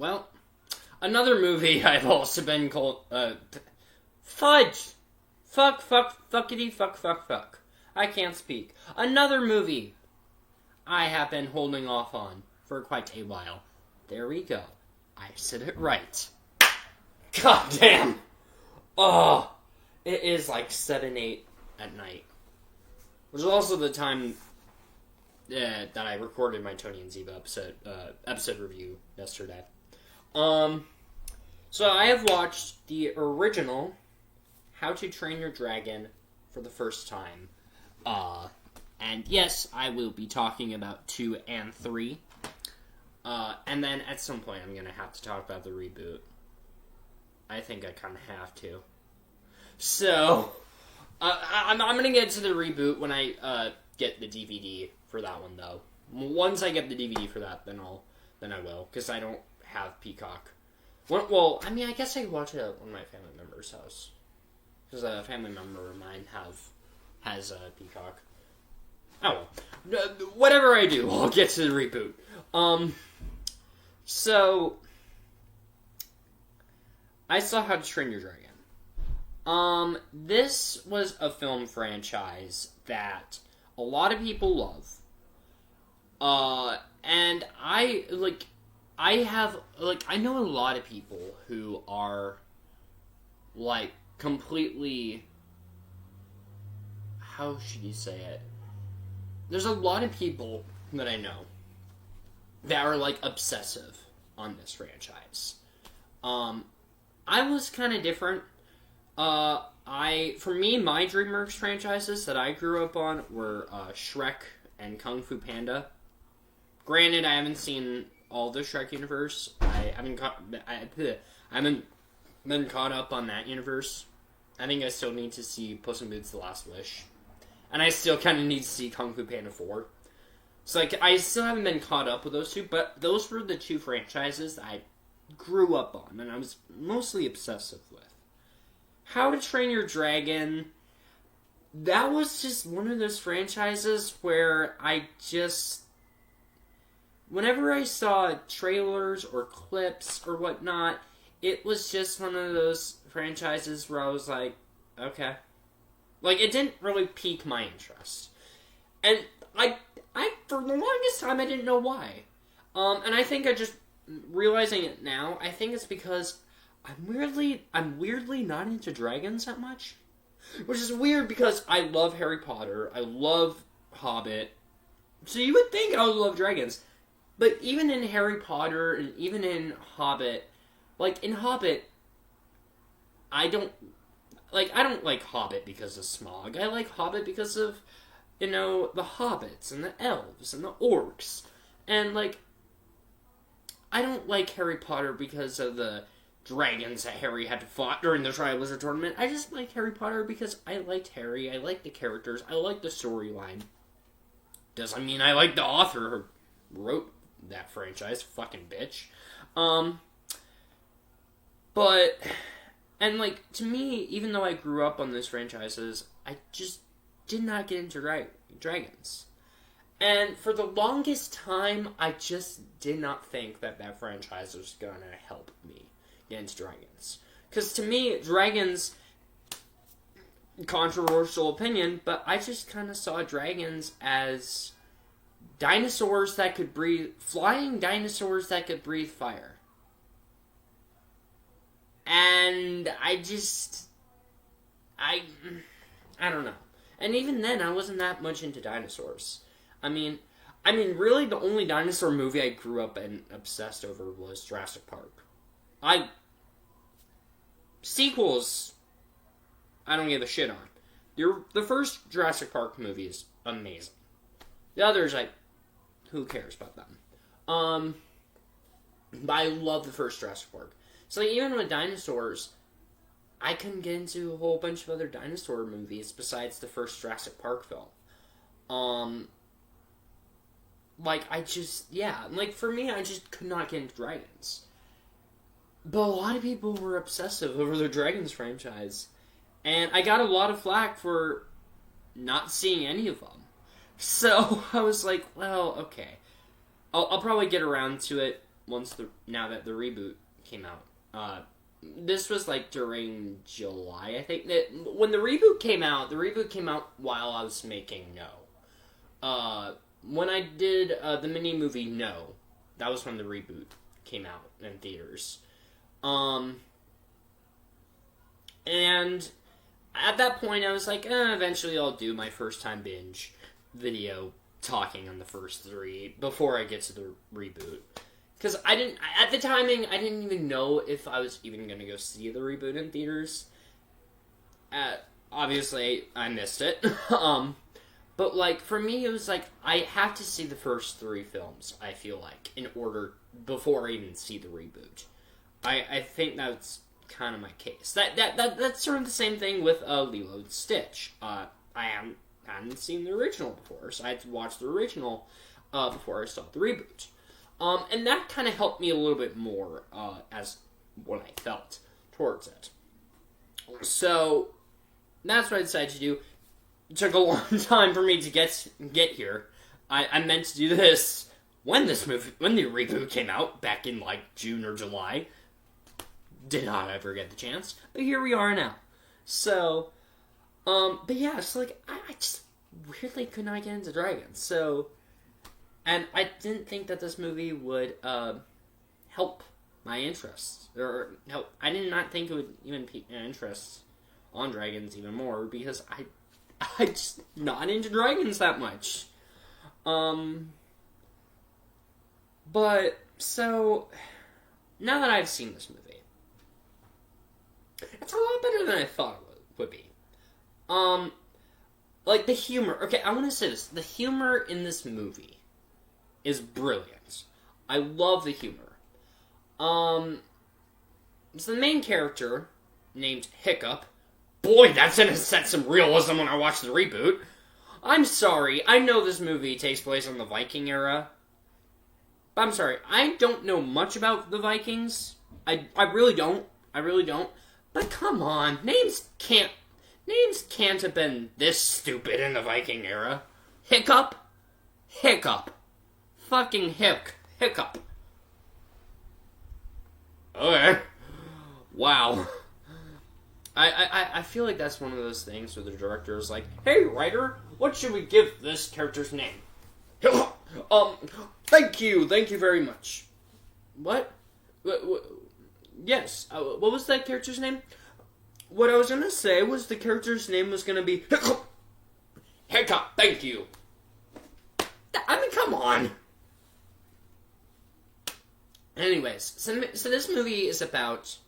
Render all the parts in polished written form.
Well, another movie I've also been called, fudge! Fuckity fuck. I can't speak. Another movie I have been holding off on for quite a while. There we go. I said it right. God damn! Oh, it is like 7, 8 at night. Which is also the time that I recorded my Tony and Ziva episode review yesterday. So I have watched the original How to Train Your Dragon for the first time. And yes, I will be talking about 2 and 3. And then at some point I'm going to have to talk about the reboot. I think I kind of have to. So, I'm going to get to the reboot when I get the DVD for that one, though. Once I get the DVD for that, then I will, because I don't have Peacock. Well, I mean, I guess I could watch it at one of my family members' house, because a family member of mine has a Peacock. Oh well, whatever I do, I'll get to the reboot. So I saw How to Train Your Dragon. This was a film franchise that a lot of people love. And I know a lot of people who are, completely, how should you say it? There's a lot of people that I know that are, obsessive on this franchise. I was kind of different. For me, my DreamWorks franchises that I grew up on were Shrek and Kung Fu Panda. Granted, I haven't seen all the Shrek universe. I haven't been caught up on that universe. I think I still need to see Puss in Boots: The Last Wish. And I still kind of need to see Kung Fu Panda 4. So, I still haven't been caught up with those two, but those were the two franchises that I grew up on, and I was mostly obsessive with. How to Train Your Dragon, that was just one of those franchises where whenever I saw trailers or clips or whatnot, it was just one of those franchises where I was like, okay. It didn't really pique my interest. And I for the longest time, I didn't know why. And I think realizing it now, I think it's because I'm weirdly not into dragons that much. Which is weird because I love Harry Potter, I love Hobbit, so you would think I would love dragons. But even in Harry Potter, and even in Hobbit, in Hobbit, I don't like Hobbit because of Smaug. I like Hobbit because of, the hobbits, and the elves, and the orcs. And, I don't like Harry Potter because of the dragons that Harry had to fight during the Triwizard Tournament. I just like Harry Potter because I liked Harry, I liked the characters, I liked the storyline. Doesn't mean I like the author who wrote that franchise, fucking bitch. But, and to me, even though I grew up on those franchises, I just did not get into dragons. And for the longest time, I just did not think that franchise was gonna help me get into dragons. Because to me, dragons, controversial opinion, but I just kind of saw dragons as dinosaurs that could flying dinosaurs that could breathe fire. And I don't know. And even then, I wasn't that much into dinosaurs. I mean, really, the only dinosaur movie I grew up and obsessed over was Jurassic Park. Sequels, I don't give a shit on. The first Jurassic Park movie is amazing. The others, who cares about them? But I love the first Jurassic Park. So, even with dinosaurs, I couldn't get into a whole bunch of other dinosaur movies besides the first Jurassic Park film. For me, I just could not get into dragons. But a lot of people were obsessive over the Dragons franchise. And I got a lot of flack for not seeing any of them. So, I was like, well, okay. I'll probably get around to it now that the reboot came out. This was like during July, I think. That when the reboot came out while I was making No. When I did the mini movie No, that was when the reboot came out in theaters. And at that point, I was like, eventually I'll do my first time binge video talking on the first three before I get to the reboot. Because at the timing, I didn't even know if I was even going to go see the reboot in theaters. Obviously, I missed it. But, like, for me, it was like, I have to see the first three films, I feel like, in order, before I even see the reboot. I think that's kind of my case. That's sort of the same thing with Lilo and Stitch. I hadn't seen the original before, so I had to watch the original before I saw the reboot. And that kind of helped me a little bit more as what I felt towards it. So, that's what I decided to do. It took a long time for me to get here. I meant to do this when the reboot came out, back in, like, June or July. Did not ever get the chance, but here we are now. So, but yeah, so, like, I just weirdly could not get into dragons, so, and I didn't think that this movie would, help my interests, or help, I did not think it would even pique my interest on dragons even more, because I just not into dragons that much. But, so, now that I've seen this movie, it's a lot better than I thought it would be. Like, the humor, okay, I want to say this, the humor in this movie is brilliant. I love the humor. So the main character, named Hiccup, boy, that's gonna set some realism when I watch the reboot. I'm sorry, I know this movie takes place in the Viking era, but I'm sorry, I don't know much about the Vikings. I really don't. But come on, names can't have been this stupid in the Viking era. Hiccup. Fucking Hiccup. Okay. Wow. I feel like that's one of those things where the director is like, hey, writer, what should we give this character's name? Thank you very much. What? Yes, what was that character's name? What I was gonna say was the character's name was gonna be Hiccup, thank you. I mean, come on. Anyways, so this movie is about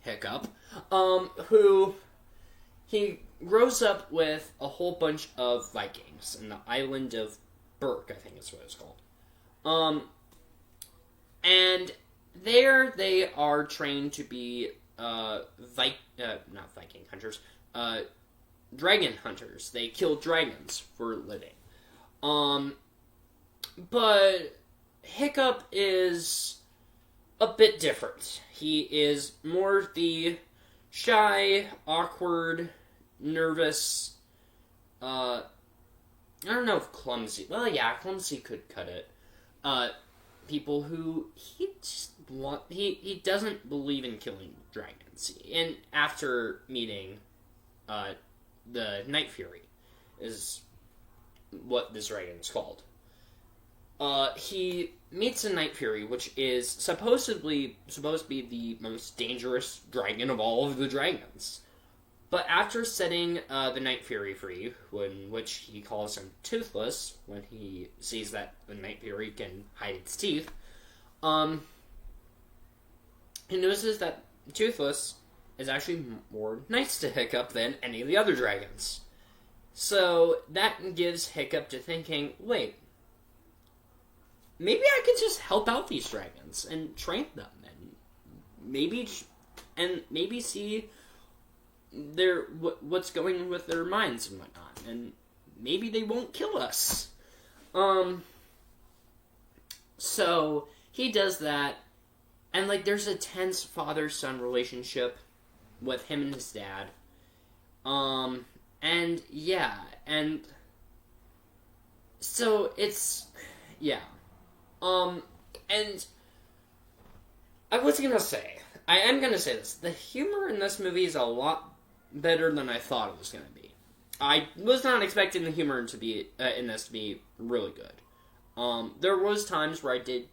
Hiccup, who he grows up with a whole bunch of Vikings in the island of Berk, I think is what it's called. And there they are trained to be not Viking hunters, dragon hunters. They kill dragons for a living. But Hiccup is a bit different. He is more the shy, awkward, nervous, I don't know if clumsy. Well, yeah, clumsy could cut it. People who he doesn't believe in killing dragons. And after meeting the Night Fury is what this dragon is called. He meets a Night Fury, which is supposed to be the most dangerous dragon of all of the dragons. But after setting the Night Fury free, which he calls him Toothless, when he sees that the Night Fury can hide its teeth, he notices that Toothless is actually more nice to Hiccup than any of the other dragons. So that gives Hiccup to thinking, wait, maybe I could just help out these dragons and train them, and maybe see what's going with their minds and whatnot, and maybe they won't kill us. So he does that, and like there's a tense father-son relationship with him and his dad. And yeah, and so it's And I was gonna say, I am gonna say this, the humor in this movie is a lot better than I thought it was gonna be. I was not expecting the humor to be, in this to be really good. There was times where I did,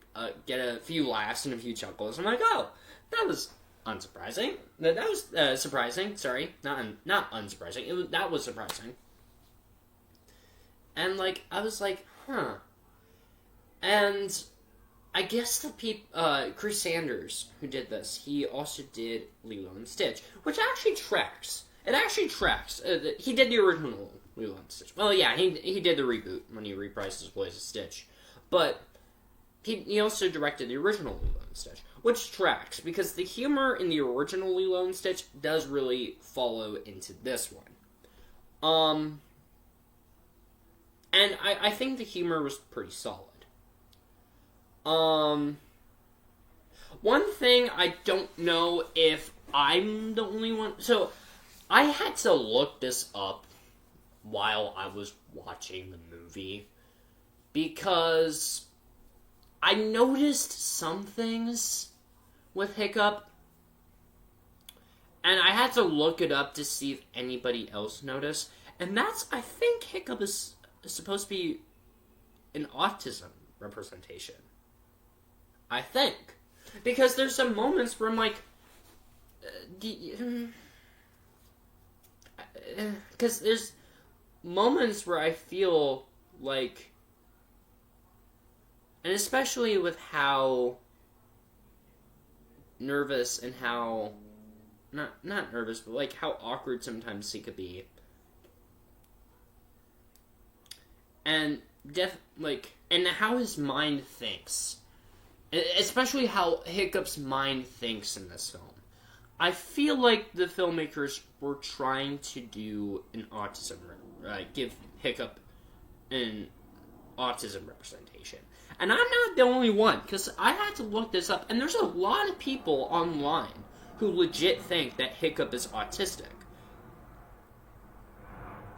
get a few laughs and a few chuckles. I'm like, oh, that was unsurprising. That was, surprising. Sorry. Not unsurprising. That was surprising. And, like, I was like, huh. And I guess Chris Sanders, who did this, he also did Lilo and Stitch, which actually tracks. It actually tracks. He did the original Lilo and Stitch. Well, yeah, he did the reboot when he reprised his voice as Stitch. But he also directed the original Lilo and Stitch, which tracks, because the humor in the original Lilo and Stitch does really follow into this one. And I think the humor was pretty solid. One thing I don't know if I'm the only one... So, I had to look this up while I was watching the movie, because I noticed some things with Hiccup, and I had to look it up to see if anybody else noticed. And that's, I think Hiccup is supposed to be an autism representation. I think. Because there's some moments where I'm like, because there's moments where I feel like, and especially with how nervous and how, not nervous, but like how awkward sometimes he could be. And and how his mind thinks. Especially how Hiccup's mind thinks in this film. I feel like the filmmakers were trying to do an autism, give Hiccup an autism representation. And I'm not the only one, because I had to look this up, and there's a lot of people online who legit think that Hiccup is autistic.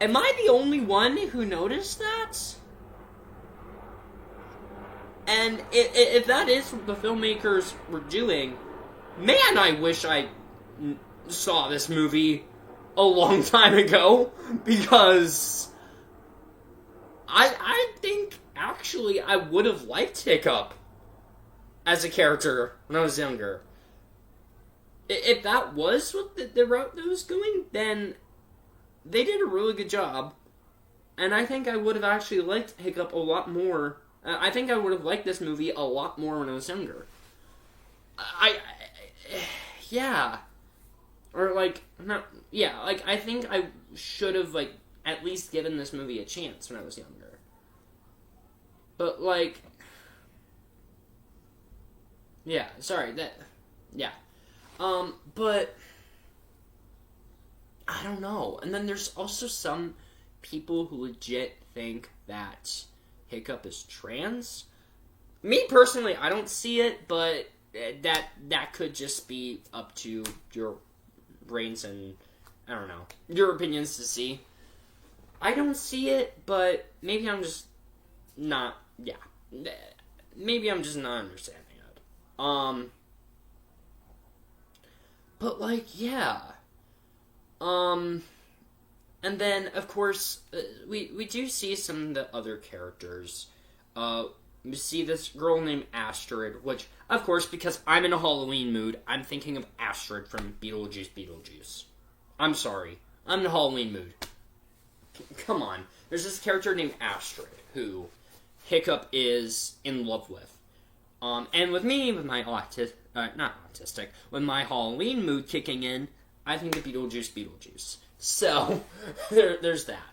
Am I the only one who noticed that? And if that is what the filmmakers were doing, man, I wish I saw this movie a long time ago, because I think, actually, I would have liked Hiccup as a character when I was younger. If that was what the route that was going, then they did a really good job, and I think I would have actually liked Hiccup a lot more. I think I would have liked this movie a lot more when I was younger. Yeah. Or, I think I should have, at least given this movie a chance when I was younger. But, yeah, sorry, but, I don't know. And then there's also some people who legit think that Hiccup is trans. Me personally, I don't see it, but that could just be up to your brains and, I don't know, your opinions to see. I don't see it, but maybe I'm just not, maybe I'm just not understanding it. But, yeah. And then, of course, we do see some of the other characters. We see this girl named Astrid, which, of course, because I'm in a Halloween mood, I'm thinking of Astrid from Beetlejuice. I'm sorry. I'm in a Halloween mood. Come on. There's this character named Astrid, who Hiccup is in love with. And with me, with my with my Halloween mood kicking in, I think of Beetlejuice. So, there's that.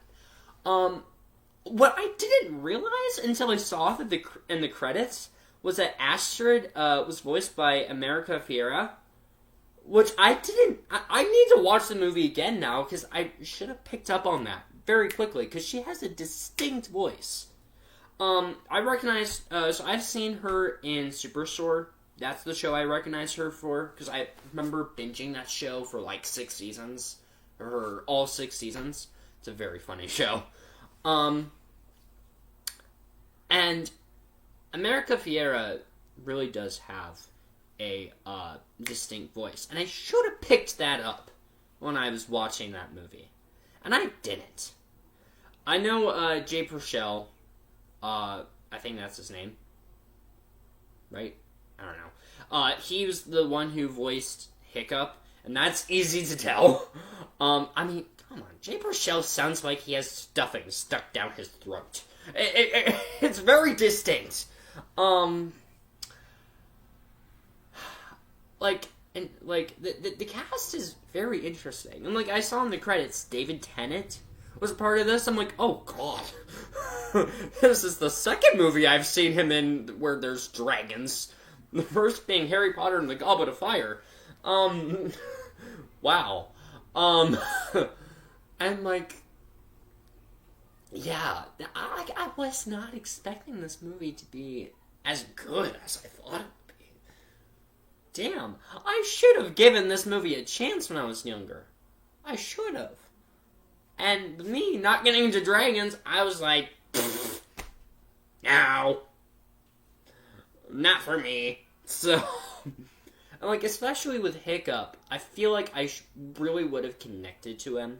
What I didn't realize until I saw it in the credits was that Astrid was voiced by America Ferrera, which I didn't... I need to watch the movie again now, because I should have picked up on that very quickly, because she has a distinct voice. I recognize... so I've seen her in Superstore. That's the show I recognize her for, because I remember binging that show for 6 seasons. Or all 6 seasons. It's a very funny show. And America Ferrera really does have a distinct voice. And I should have picked that up when I was watching that movie. And I didn't. I know Jay Purcell, I think that's his name. Right? I don't know. He was the one who voiced Hiccup, and that's easy to tell. I mean, come on. Jay Purcell sounds like he has stuffing stuck down his throat. It's very distinct. The cast is very interesting. And, I saw in the credits, David Tennant was a part of this. I'm like, oh, God. This is the second movie I've seen him in where there's dragons. The first being Harry Potter and the Goblet of Fire. Wow. And, yeah, I was not expecting this movie to be as good as I thought it would be. Damn, I should have given this movie a chance when I was younger. I should have. And me not getting into dragons, I was like, no. Not for me. So, especially with Hiccup, I feel like I really would have connected to him.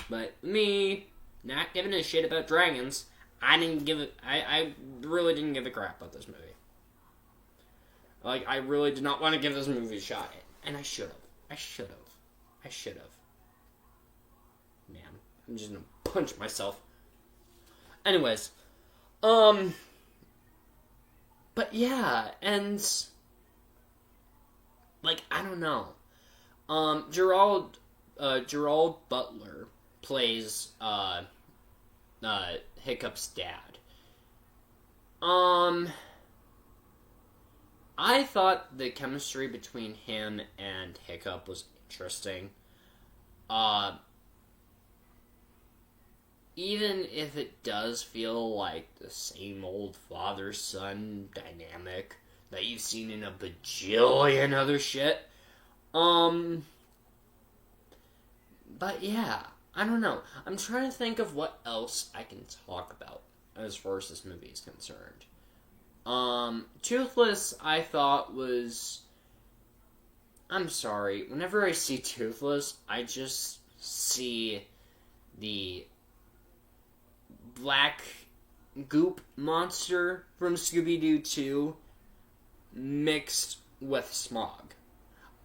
But me, not giving a shit about dragons, I really didn't give a crap about this movie. I really did not want to give this movie a shot. And I should have. Man, I'm just gonna punch myself. Anyways, but yeah, and, I don't know. Gerald Butler plays, Hiccup's dad. I thought the chemistry between him and Hiccup was interesting. Even if it does feel like the same old father-son dynamic that you've seen in a bajillion other shit. But yeah, I don't know. I'm trying to think of what else I can talk about as far as this movie is concerned. Toothless, I thought was... I'm sorry. Whenever I see Toothless, I just see the black goop monster from Scooby-Doo 2 mixed with Smog.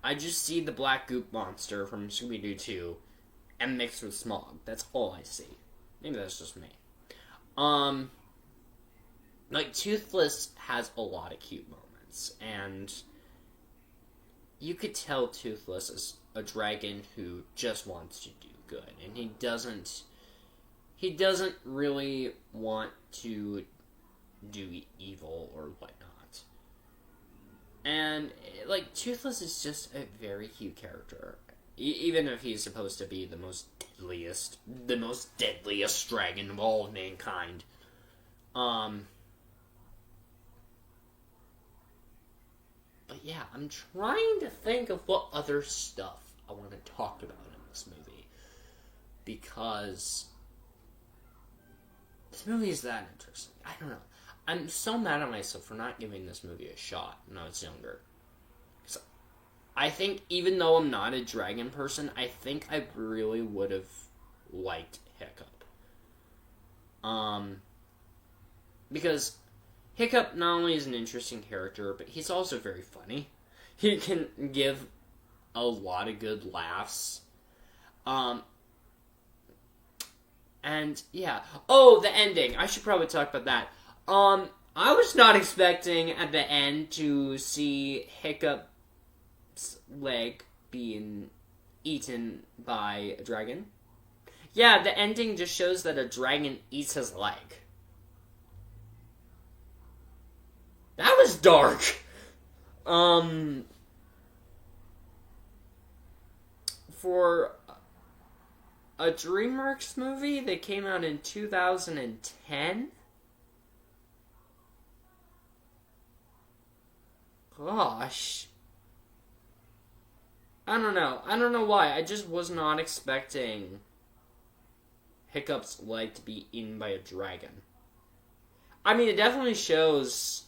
I just see the black goop monster from Scooby-Doo 2 and mixed with Smog. That's all I see. Maybe that's just me. Toothless has a lot of cute moments, and you could tell Toothless is a dragon who just wants to do good, and he doesn't really want to do evil or whatnot. And, Toothless is just a very cute character. Even if he's supposed to be the most deadliest dragon of all of mankind. But yeah, I'm trying to think of what other stuff I want to talk about in this movie. Because this movie is that interesting. I don't know. I'm so mad at myself for not giving this movie a shot when I was younger. Because I think, even though I'm not a dragon person, I think I really would have liked Hiccup. Because Hiccup not only is an interesting character, but he's also very funny. He can give a lot of good laughs. And, yeah. Oh, the ending. I should probably talk about that. I was not expecting at the end to see Hiccup's leg being eaten by a dragon. Yeah, the ending just shows that a dragon eats his leg. That was dark. For a DreamWorks movie that came out in 2010? Gosh. I don't know. I don't know why. I just was not expecting Hiccup's leg to be eaten by a dragon. I mean, it definitely shows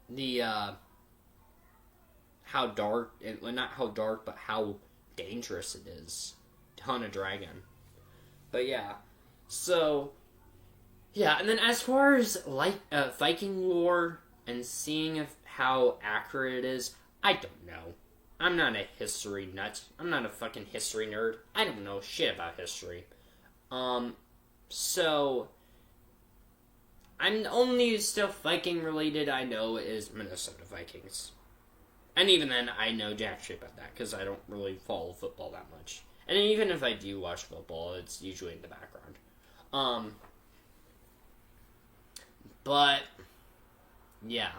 the how dark, well, not how dark, but how dangerous it is to hunt a dragon. But yeah, so yeah, and then as far as like Viking lore and seeing how accurate it is, I don't know. I'm not a history nut. I'm not a fucking history nerd. I don't know shit about history. So I'm the only stuff Viking related I know is Minnesota Vikings. And even then, I know jack shit about that, because I don't really follow football that much. And even if I do watch football, it's usually in the background. But, yeah.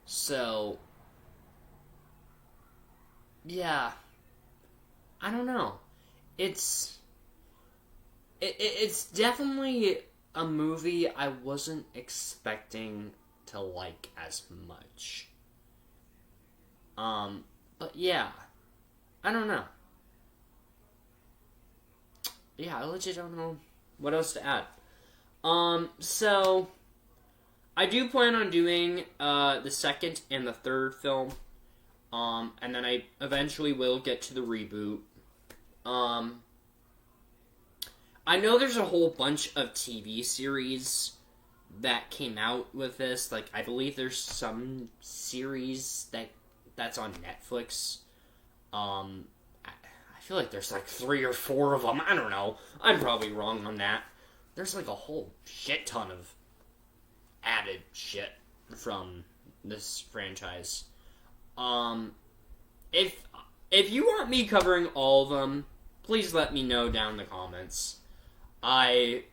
So, yeah. I don't know. It's definitely a movie I wasn't expecting to like as much. But yeah, I don't know. Yeah, I legit don't know what else to add. So, I do plan on doing, the second and the third film, and then I eventually will get to the reboot. I know there's a whole bunch of TV series that came out with this. Like, I believe there's some series that's on Netflix. I feel like there's like 3 or 4 of them. I don't know. I'm probably wrong on that. There's like a whole shit ton of added shit from this franchise. If you want me covering all of them, please let me know down in the comments. I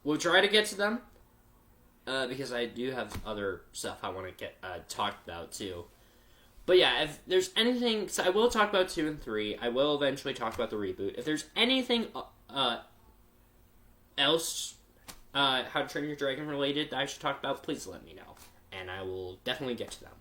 will try to get to them, because I do have other stuff I want to get talked about too. But yeah, if there's anything, so I will talk about 2 and 3. I will eventually talk about the reboot. If there's anything else, How to Train Your Dragon related that I should talk about, please let me know, and I will definitely get to them.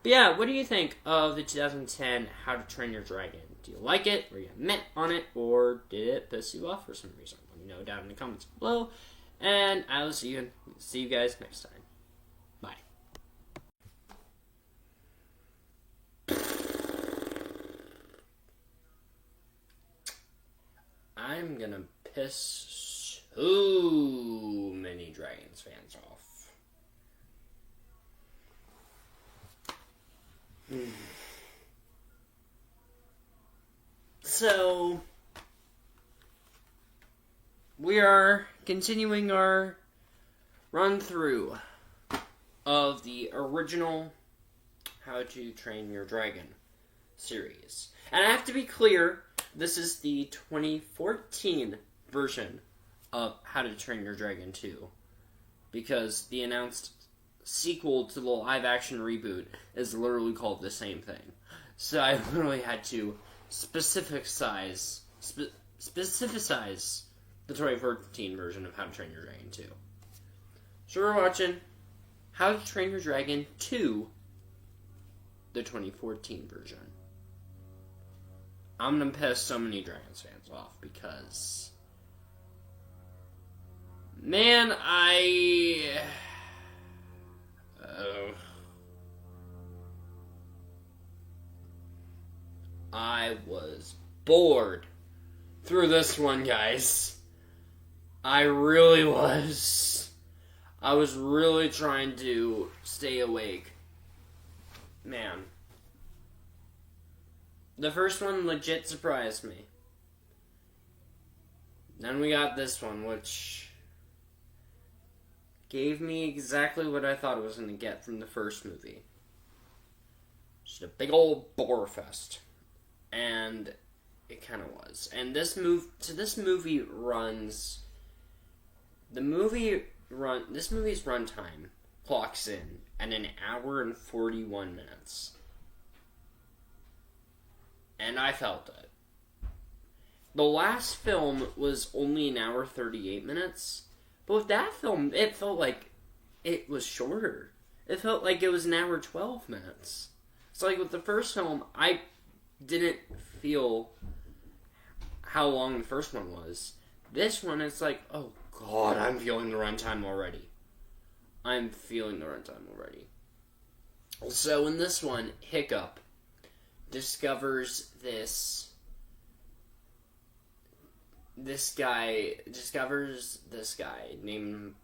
But yeah, what do you think of the 2010 How to Train Your Dragon? Do you like it? Were you meh on it? Or did it piss you off for some reason? Let me know down in the comments below. And I will see you guys next time. Bye. I'm gonna piss so many Dragons fans off. So, we are continuing our run-through of the original How to Train Your Dragon series. And I have to be clear, this is the 2014 version of How to Train Your Dragon 2. Because the announced sequel to the live-action reboot is literally called the same thing. So I literally had to specificize the 2014 version of How to Train Your Dragon 2. So we're watching How to Train Your Dragon 2, the 2014 version. I'm gonna piss so many Dragons fans off because, man, I was bored through this one, guys. I really was. I was really trying to stay awake. Man. The first one legit surprised me. Then we got this one, which gave me exactly what I thought I was going to get from the first movie. Just a big old bore fest. And it kind of was. And this movie's runtime clocks in at 1 hour and 41 minutes. And I felt it. The last film was only 1 hour 38 minutes. But with that film, it felt like it was shorter. It felt like it was 1 hour 12 minutes. So like with the first film, I didn't feel how long the first one was. This one, it's like, oh God, I'm feeling the runtime already. So in this one, Hiccup discovers this guy named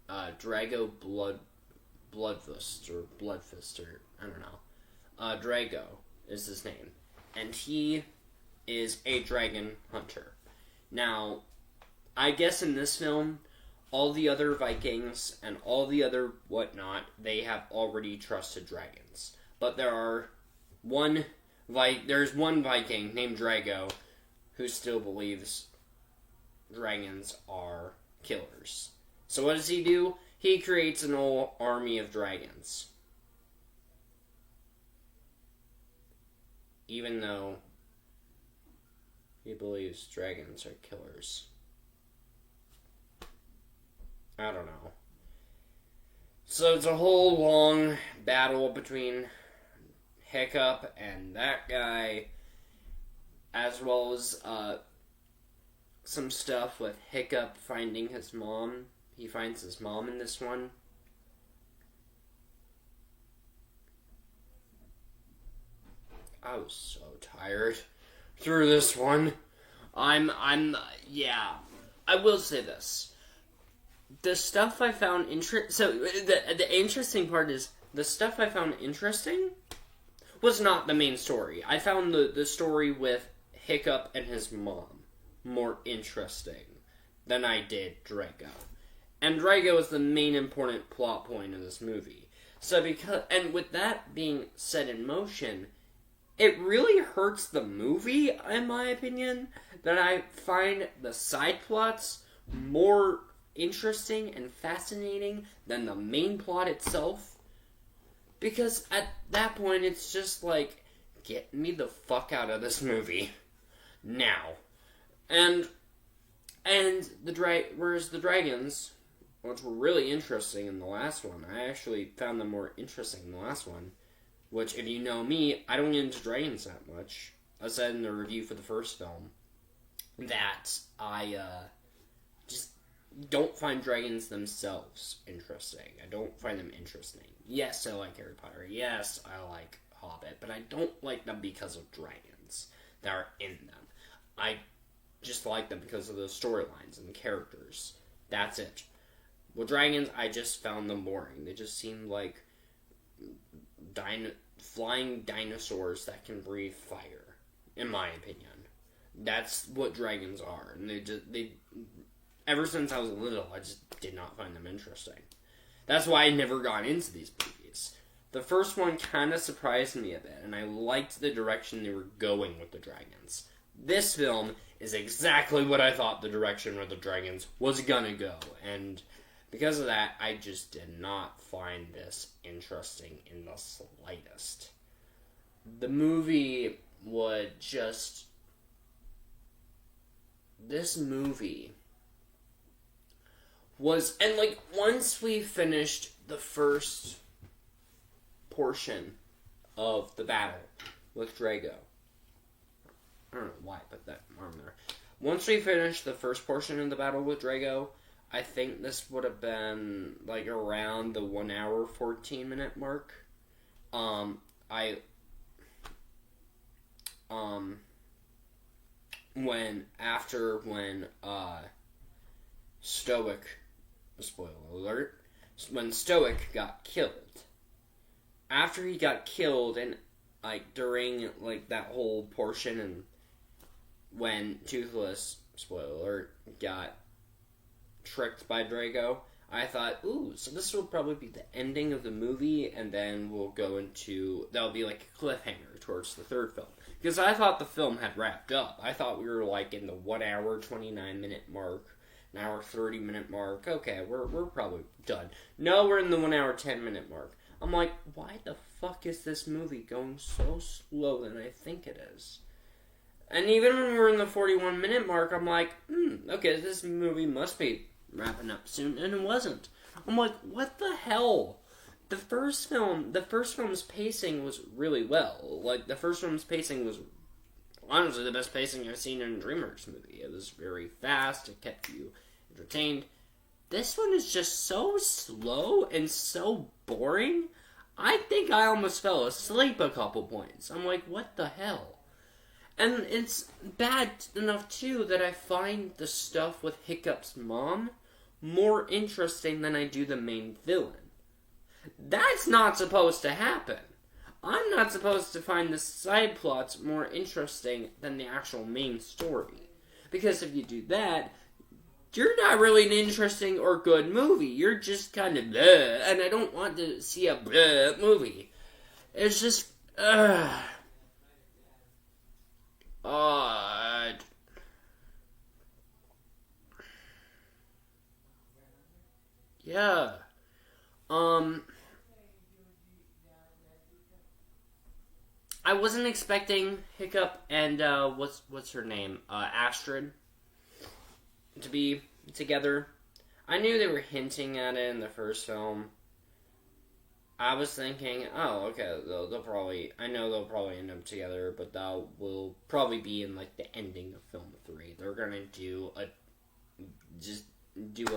Drago Bloodfist, I don't know. Drago is his name. And he is a dragon hunter. Now, I guess in this film, all the other Vikings and all the other whatnot, they have already trusted dragons. But there's one Viking named Drago who still believes dragons are killers. So what does he do? He creates an whole army of dragons. Even though he believes dragons are killers. I don't know. So it's a whole long battle between Hiccup and that guy, as well as some stuff with Hiccup finding his mom. He finds his mom in this one. I was so tired through this one. Yeah. I will say this. The stuff I found so the interesting part is, the stuff I found interesting was not the main story. I found the story with Hiccup and his mom more interesting than I did Drago. And Drago is the main important plot point of this movie. So and with that being set in motion, it really hurts the movie, in my opinion, that I find the side plots more interesting and fascinating than the main plot itself. Because at that point, it's just like, get me the fuck out of this movie now. And whereas the dragons, which were really interesting in the last one, I actually found them more interesting in the last one. Which, if you know me, I don't get into dragons that much. I said in the review for the first film that I just don't find dragons themselves interesting. I don't find them interesting. Yes, I like Harry Potter. Yes, I like Hobbit. But I don't like them because of dragons that are in them. I just like them because of the storylines and the characters. That's it. With dragons, I just found them boring. They just seemed like flying dinosaurs that can breathe fire, in my opinion. That's what dragons are. And they ever since I was little, I just did not find them interesting. That's why I never got into these movies. The first one kind of surprised me a bit, and I liked the direction they were going with the dragons. This film is exactly what I thought the direction with the dragons was gonna go, and because of that, I just did not find this interesting in the slightest. The movie would just... This movie was... And, like, once we finished the first portion of the battle with Drago... I don't know why I put that arm there. Once we finished the first portion of the battle with Drago, I think this would have been, like, around the 1 hour, 14 minute mark. When Stoic, spoiler alert, when Stoic got killed. After he got killed, and, like, during, like, that whole portion, and when Toothless, spoiler alert, got tricked by Drago, I thought, ooh, so this will probably be the ending of the movie, and then we'll go into, that'll be like a cliffhanger towards the third film. Because I thought the film had wrapped up. I thought we were like in the 1 hour, 29 minute mark, an hour, 30 minute mark. Okay, we're probably done. No, we're in the 1 hour, 10 minute mark. I'm like, why the fuck is this movie going so slow than I think it is? And even when we're in the 41 minute mark, I'm like, okay, this movie must be wrapping up soon, and it wasn't. I'm like, what the hell? The first film's pacing was really well. Like, the first film's pacing was honestly the best pacing I've seen in a DreamWorks movie. It was very fast, it kept you entertained, this one is just so slow and so boring. I think I almost fell asleep a couple points. I'm like, what the hell? And it's bad enough, too, that I find the stuff with Hiccup's mom more interesting than I do the main villain. That's not supposed to happen. I'm not supposed to find the side plots more interesting than the actual main story. Because if you do that, you're not really an interesting or good movie. You're just kind of bleh, and I don't want to see a bleh movie. It's just, yeah. I wasn't expecting Hiccup and, what's her name? Astrid to be together. I knew they were hinting at it in the first film. I was thinking, oh, okay, they'll probably, I know they'll probably end up together, but that will probably be in, like, the ending of film 3. They're gonna do what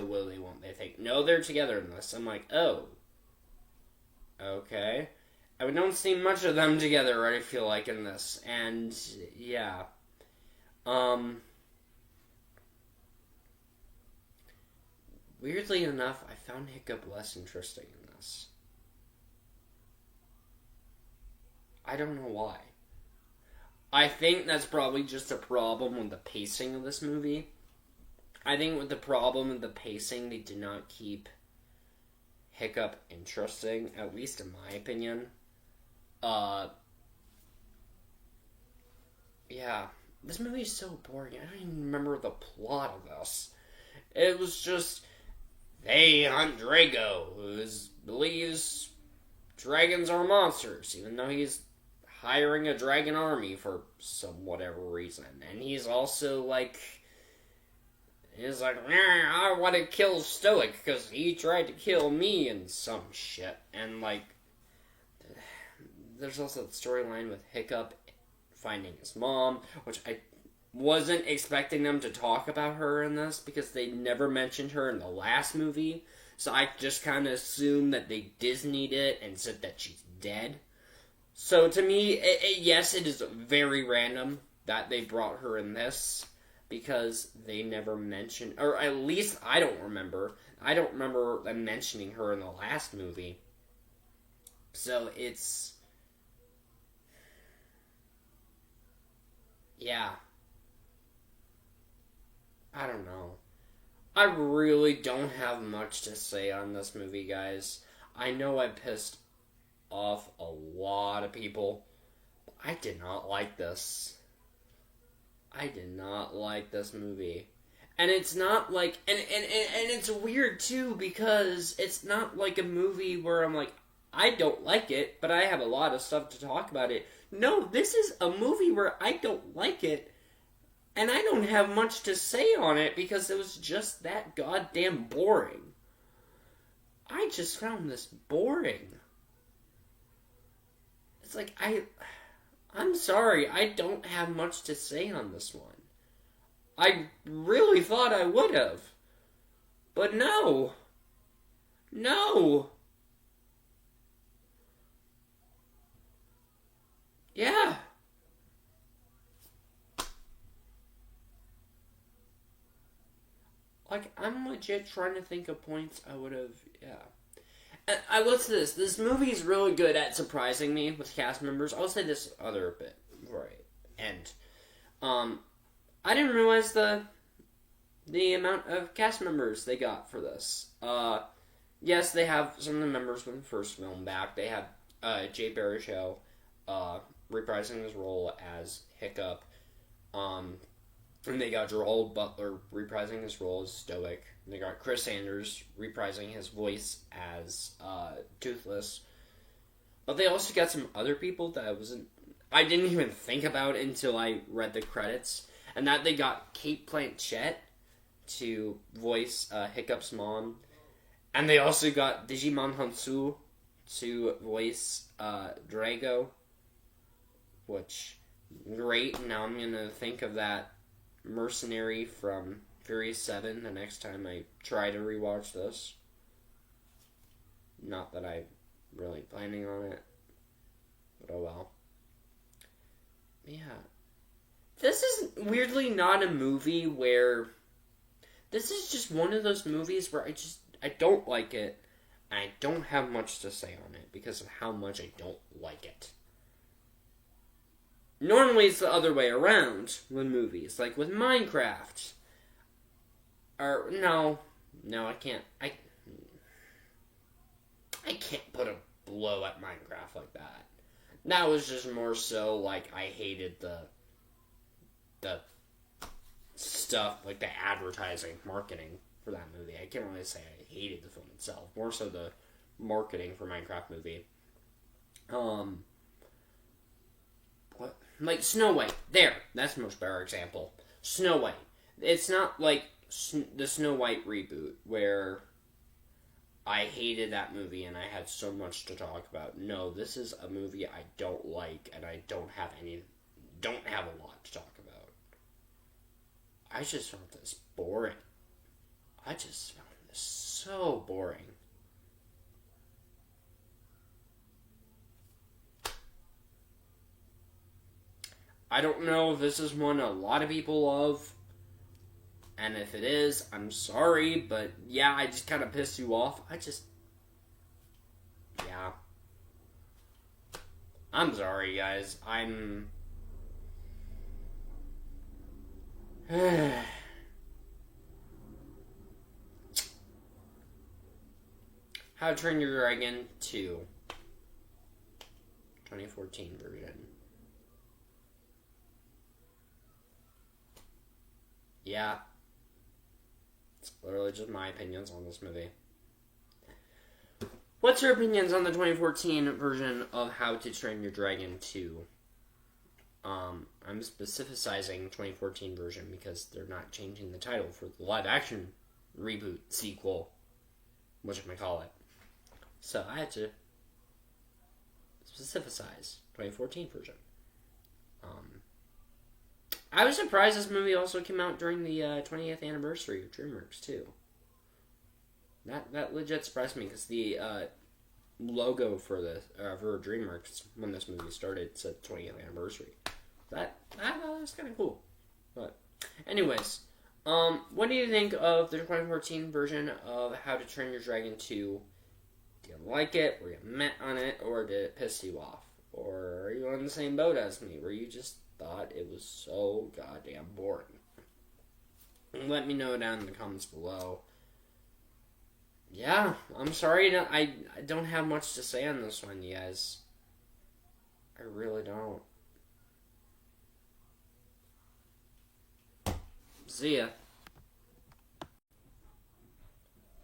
will they want. They think, no, they're together in this. I'm like, oh, okay. And we don't see much of them together, I feel like, in this. And, yeah. Weirdly enough, I found Hiccup less interesting in this. I don't know why. I think that's probably just a problem with the pacing of this movie. I think with the problem with the pacing, they did not keep Hiccup interesting, at least in my opinion. Yeah, this movie is so boring. I don't even remember the plot of this. It was just, they hunt Drago, who believes dragons are monsters, even though he's hiring a dragon army for some whatever reason. And he's also like, I want to kill Stoic because he tried to kill me and some shit. And like, there's also the storyline with Hiccup finding his mom, which I wasn't expecting them to talk about her in this because they never mentioned her in the last movie. So I just kind of assumed that they Disneyed it and said that she's dead. So to me, yes, it is very random that they brought her in this because they never mentioned, or at least I don't remember. I don't remember them mentioning her in the last movie. So it's, yeah. I don't know. I really don't have much to say on this movie, guys. I know I pissed off a lot of people. But I did not like this. I did not like this movie. And it's not like, and it's weird too, because it's not like a movie where I'm like, I don't like it, but I have a lot of stuff to talk about it. No, this is a movie where I don't like it, and I don't have much to say on it because it was just that goddamn boring. I just found this boring. It's like, I'm sorry, I don't have much to say on this one. I really thought I would have. But no. No. Yeah. Like, I'm legit trying to think of points I would have, yeah. And I will say this. This movie is really good at surprising me with cast members. I'll say this other bit before I end. I didn't realize the amount of cast members they got for this. Yes, they have some of the members from the first film back. They have Jay Baruchel reprising his role as Hiccup. And they got Gerald Butler reprising his role as Stoic. And they got Chris Sanders reprising his voice as Toothless. But they also got some other people that I didn't even think about until I read the credits. And that they got Kate Blanchett to voice Hiccup's mom. And they also got Digimon Hansu to voice Drago. Which, great. Now I'm going to think of that mercenary from Furious 7 the next time I try to rewatch this. Not that I'm really planning on it. But oh well. Yeah. This is weirdly not a movie where... This is just one of those movies where I don't like it. And I don't have much to say on it because of how much I don't like it. Normally it's the other way around with movies. Like with Minecraft. Or, no, I can't. I can't put a blow at Minecraft like that. That was just more so like I hated the stuff, like the advertising, marketing for that movie. I can't really say I hated the film itself. More so the marketing for Minecraft movie. What? Like Snow White. There. That's a much better example. Snow White. It's not like the Snow White reboot where I hated that movie and I had so much to talk about. No, this is a movie I don't like and I don't have a lot to talk about. I just found this boring. I just found this so boring. I don't know if this is one a lot of people love. And if it is, I'm sorry, but yeah, I just kind of pissed you off. Yeah. I'm sorry, guys. How to Train Your Dragon 2. 2014 version. Yeah. It's literally just my opinions on this movie. What's your opinions on the 2014 version of How to Train Your Dragon 2? I'm specificizing 2014 version because they're not changing the title for the live-action reboot, sequel, whatchamacallit. So I had to specificize 2014 version. I was surprised this movie also came out during the 20th anniversary of DreamWorks, too. That legit surprised me, because the logo for DreamWorks, when this movie started, said 20th anniversary. I thought was kind of cool. But, anyways, what do you think of the 2014 version of How to Train Your Dragon 2? Do you like it? Were you meh on it? Or did it piss you off? Or are you on the same boat as me, where you just thought it was so goddamn boring? Let me know down in the comments below. Yeah, I'm sorry, I don't have much to say on this one, you guys. I really don't. See ya.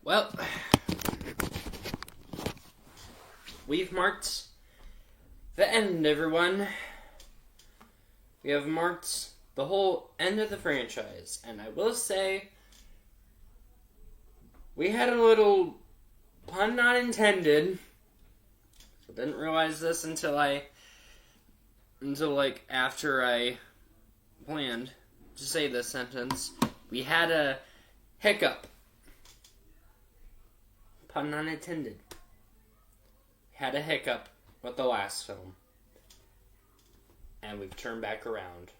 Well, we've marked the end, everyone. We have marked the whole end of the franchise, and I will say, we had a little pun not intended. I didn't realize this until after I planned to say this sentence. We had a hiccup. Pun not intended. Had a hiccup with the last film. And we've turned back around.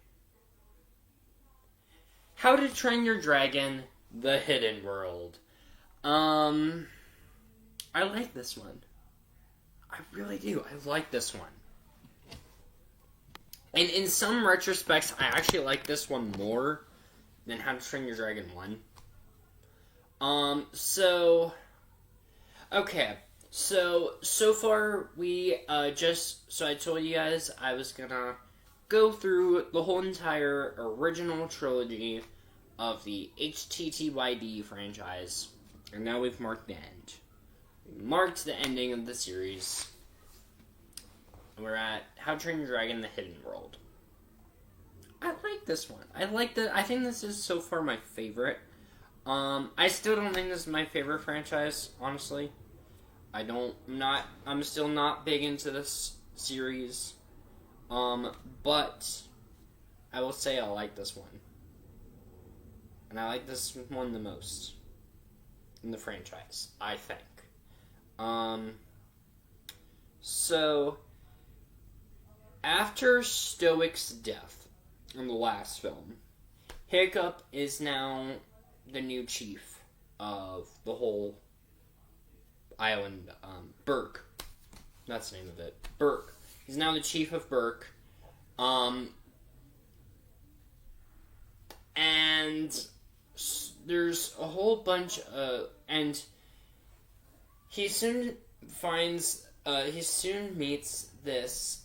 How to Train Your Dragon, The Hidden World. I like this one. I really do. I like this one. And in some retrospects, I actually like this one more than How to Train Your Dragon 1. Okay. So far, so I told you guys I was gonna go through the whole entire original trilogy of the HTTYD franchise. And now we've marked the end. We marked the ending of the series. And we're at How to Train Your Dragon, The Hidden World. I like this one. I think this is so far my favorite. I still don't think this is my favorite franchise, honestly. I'm still not big into this series. But I will say I like this one. And I like this one the most in the franchise, I think. So, after Stoic's death in the last film, Hiccup is now the new chief of the whole island. Burke. That's the name of it. Burke. He's now the chief of Burke. And there's a whole bunch of... And he soon meets this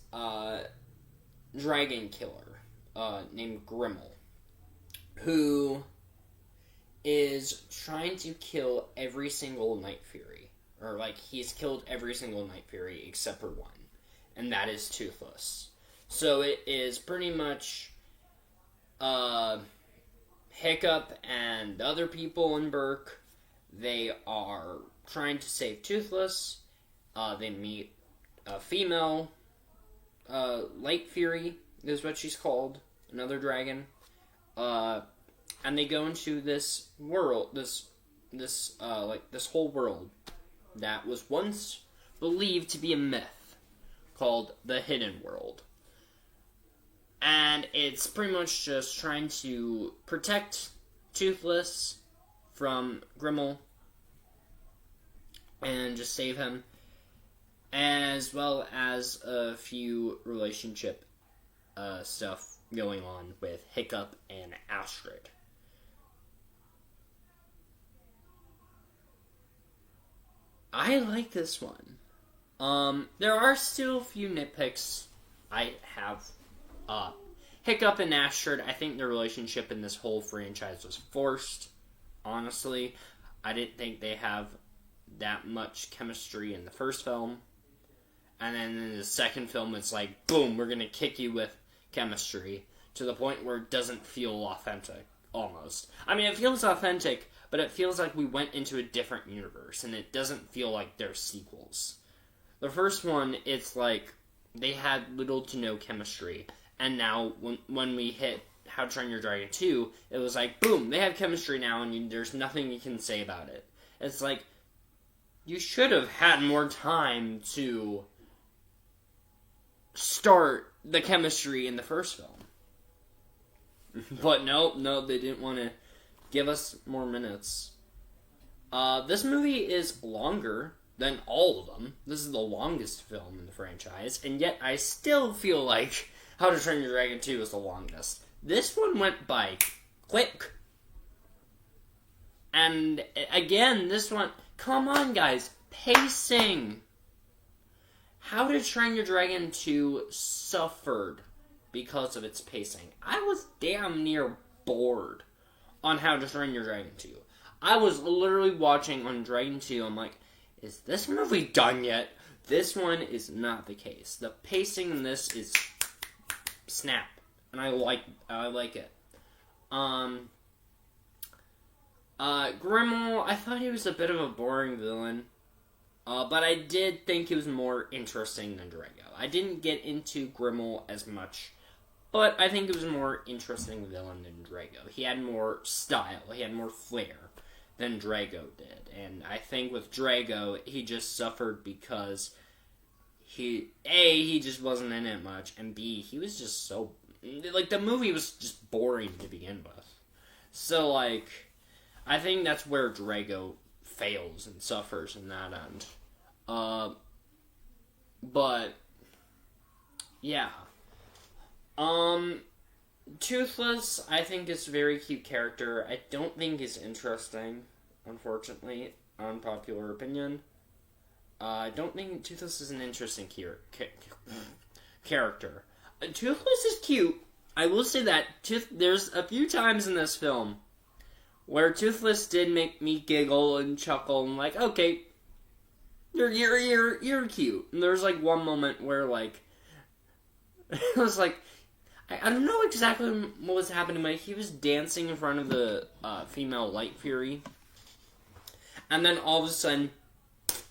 dragon killer named Grimmel, who is trying to kill every single Night Fury. Or, like, he's killed every single Night Fury except for one. And that is Toothless. So it is pretty much Hiccup and the other people in Burke. They are trying to save Toothless. They meet a female Light Fury, is what she's called. Another dragon. And they go into this world, this whole world that was once believed to be a myth called the Hidden World. And it's pretty much just trying to protect Toothless from Grimmel and just save him, as well as a few relationship stuff going on with Hiccup and Astrid. I like this one. There are still a few nitpicks I have. Hiccup and Astrid, I think the relationship in this whole franchise was forced. Honestly, I didn't think they have that much chemistry in the first film. And then in the second film, it's like, boom, we're gonna kick you with chemistry. To the point where it doesn't feel authentic, almost. I mean, it feels authentic, but it feels like we went into a different universe, and it doesn't feel like they're sequels. The first one, it's like, they had little to no chemistry, and now, when we hit How to Train Your Dragon 2, it was like, boom, they have chemistry now, and there's nothing you can say about it. It's like, you should have had more time to start the chemistry in the first film. But no, they didn't want to give us more minutes. This movie is longer than all of them. This is the longest film in the franchise, and yet I still feel like How to Train Your Dragon 2 is the longest. This one went by quick. And again, this one, come on guys, pacing. How to Train Your Dragon 2 suffered because of its pacing. I was damn near bored on How to Train Your Dragon 2. I was literally watching on Dragon 2, I'm like, is this movie done yet? This one is not the case. The pacing in this is snap, and I like it. Grimmel, I thought he was a bit of a boring villain, but I did think he was more interesting than Drago. I didn't get into Grimmel as much, but I think he was a more interesting villain than Drago. He had more style, he had more flair than Drago did, and I think with Drago, he just suffered because he just wasn't in it much, and B, he was just so, like, the movie was just boring to begin with. So, like, I think that's where Drago fails and suffers in that end. But, yeah. Toothless, I think, is a very cute character. I don't think he's interesting, unfortunately. Unpopular opinion. I don't think Toothless is an interesting character. Toothless is cute. I will say that. There's a few times in this film where Toothless did make me giggle and chuckle and like, okay, you're cute. And there's like one moment where like, it was like, I don't know exactly what was happening, but he was dancing in front of the female Light Fury. And then all of a sudden,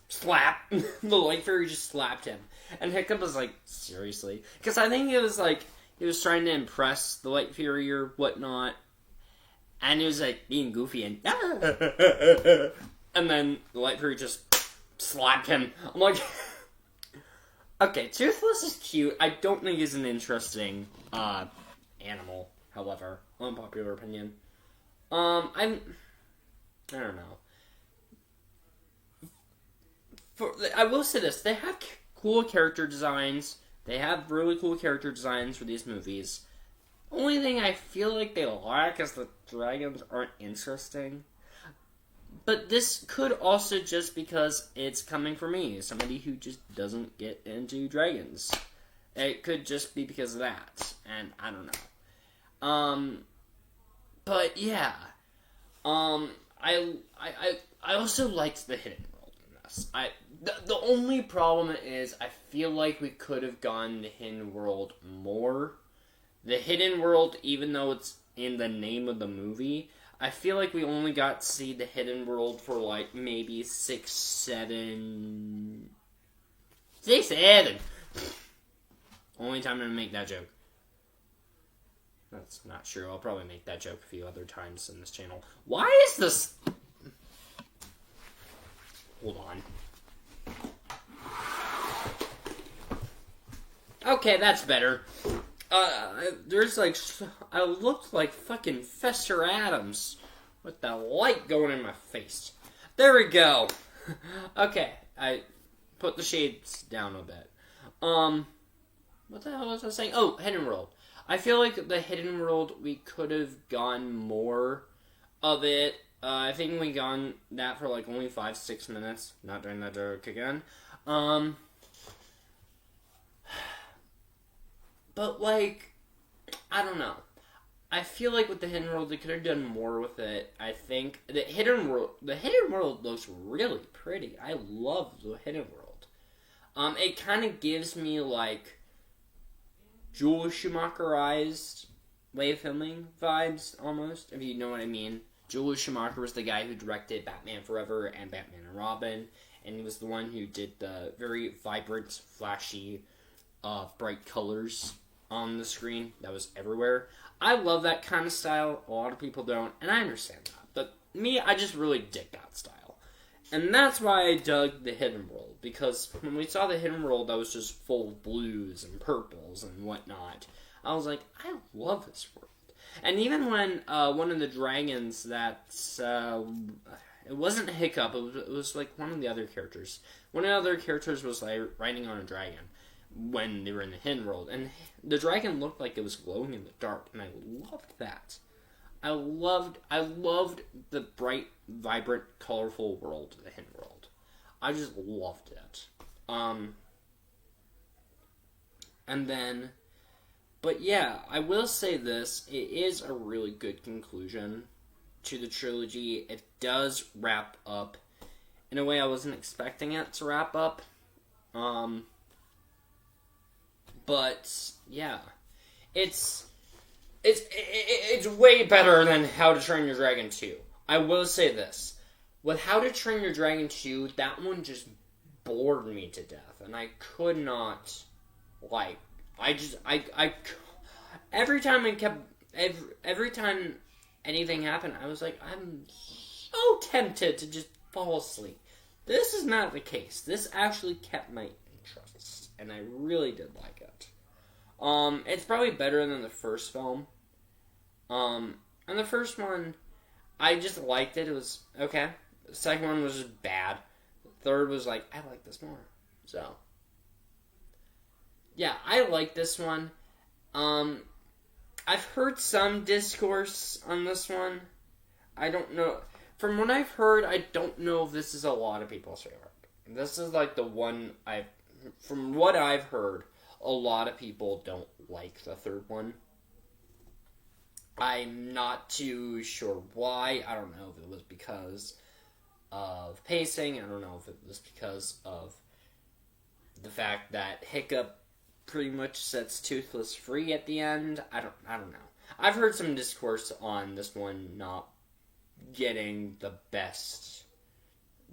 slap! The Light Fury just slapped him. And Hiccup was like, seriously? Because I think it was like, he was trying to impress the Light Fury or whatnot. And he was like being goofy and and then the Light Fury just slapped him. I'm like, okay, Toothless is cute. I don't think he's an interesting animal. However, unpopular opinion. I don't know. I will say this: they have cool character designs. They have really cool character designs for these movies. Only thing I feel like they lack is the dragons aren't interesting. But this could also just because it's coming from me, somebody who just doesn't get into dragons. It could just be because of that, and I don't know. But yeah, I also liked the hidden world in this. The only problem is I feel like we could have gone the hidden world more. The hidden world, even though it's in the name of the movie, I feel like we only got to see the hidden world for like maybe 6, 7... 6, 7! Only time I'm gonna make that joke. That's not true. I'll probably make that joke a few other times in this channel. Why is this... Hold on. Okay, that's better. There's like... I looked like fucking Fester Adams with the light going in my face. There we go. Okay, I put the shades down a bit. What the hell was I saying? Oh, Hidden World. I feel like the Hidden World, we could have gone more of it. I think we gone that for like only 5-6 minutes. Not doing that joke again. But like, I don't know. I feel like with the Hidden World, they could have done more with it. I think the Hidden World looks really pretty. I love the Hidden World. It kind of gives me like Joel Schumacherized way of filming vibes, almost, if you know what I mean. Joel Schumacher was the guy who directed Batman Forever and Batman and Robin, and he was the one who did the very vibrant, flashy, bright colors on the screen that was everywhere. I love that kind of style. A lot of people don't, and I understand that. But me, I just really dig that style. And that's why I dug the Hidden World, because when we saw the Hidden World that was just full of blues and purples and whatnot, I was like, I love this world. And even when one of the dragons it wasn't Hiccup, it was like one of the other characters. One of the other characters was like riding on a dragon when they were in the Hidden World, and the dragon looked like it was glowing in the dark, and I loved that. I loved the bright, vibrant, colorful world of the Hidden World. I just loved it. And then, but yeah, I will say this, it is a really good conclusion to the trilogy. It does wrap up in a way I wasn't expecting it to wrap up. But yeah, it's way better than How to Train Your Dragon 2. I will say this. With How to Train Your Dragon 2, that one just bored me to death. And I could not, like, every time every time anything happened, I was like, I'm so tempted to just fall asleep. This is not the case. This actually kept my interest, and I really did like it. It's probably better than the first film. And the first one, I just liked it. It was okay. The second one was just bad. The third was like, I like this more. So, yeah, I like this one. I've heard some discourse on this one. I don't know. From what I've heard, I don't know if this is a lot of people's favorite. This is like the one from what I've heard, a lot of people don't like the third one. I'm not too sure why. I don't know if it was because of pacing. I don't know if it was because of the fact that Hiccup pretty much sets Toothless free at the end. I don't know. I've heard some discourse on this one not getting the best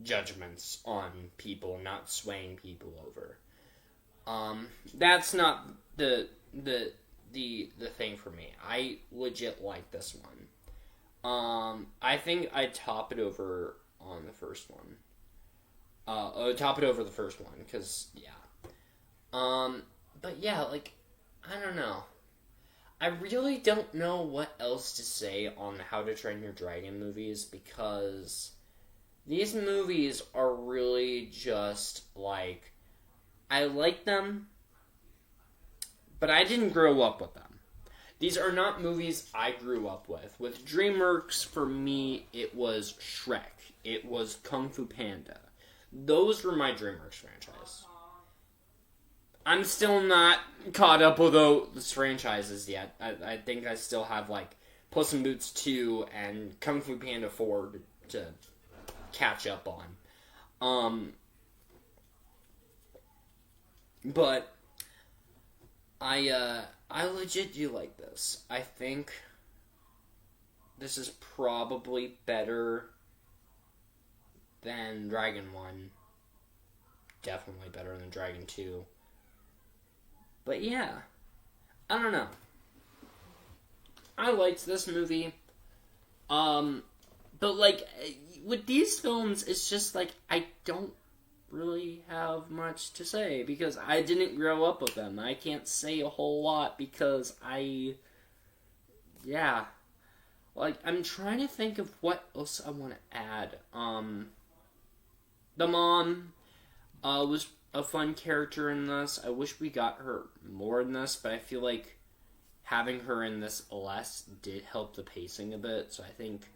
judgments on people, not swaying people over. That's not the thing for me. I legit like this I think I'd top it over on the first one. Top it over the first one, because, yeah. But yeah, like, I don't know. I really don't know what else to say on the How to Train Your Dragon movies, because these movies are really just, like, I like them, but I didn't grow up with them. These are not movies I grew up with. With DreamWorks, for me, it was Shrek. It was Kung Fu Panda. Those were my DreamWorks franchise. I'm still not caught up with those franchises yet. I think I still have, like, Puss in Boots 2 and Kung Fu Panda 4 to catch up on. But I legit do like this. I think this is probably better than Dragon 1. Definitely better than Dragon 2. But yeah, I don't know. I liked this movie. But like, with these films, it's just like, I don't really have much to say, because I didn't grow up with them. I can't say a whole lot, because yeah. Like, I'm trying to think of what else I want to add. The mom, was a fun character in this. I wish we got her more in this, but I feel like having her in this less did help the pacing a bit, so I think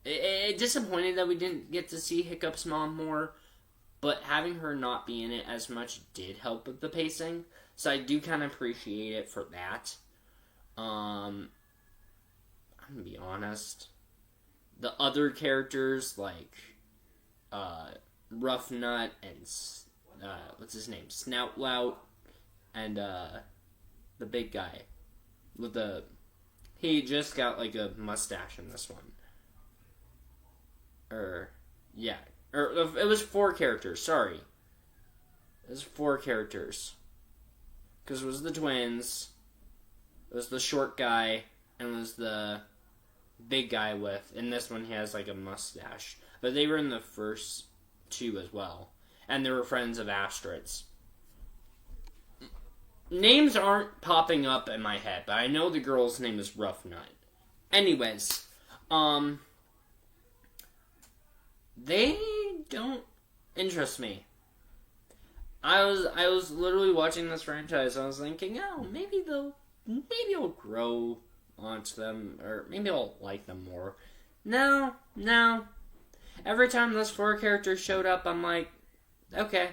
it disappointed that we didn't get to see Hiccup's mom more, but having her not be in it as much did help with the pacing, so I do kind of appreciate it for that. I'm gonna be honest, the other characters, like, Rough Nut and what's his name? Snoutlout, and the big guy with he just got like a mustache in this one. It was 4 characters. Sorry, it was 4 characters, because it was the twins, it was the short guy, and it was the big guy in this one he has like a mustache. But they were in the first 2 as well. And they were friends of Astrid's. Names aren't popping up in my head, but I know the girl's name is Rough Nut. Anyways, they don't interest me. I was literally watching this franchise. I was thinking, oh, maybe I'll grow onto them, or maybe I'll like them more. No. Every time those 4 characters showed up, I'm like, okay.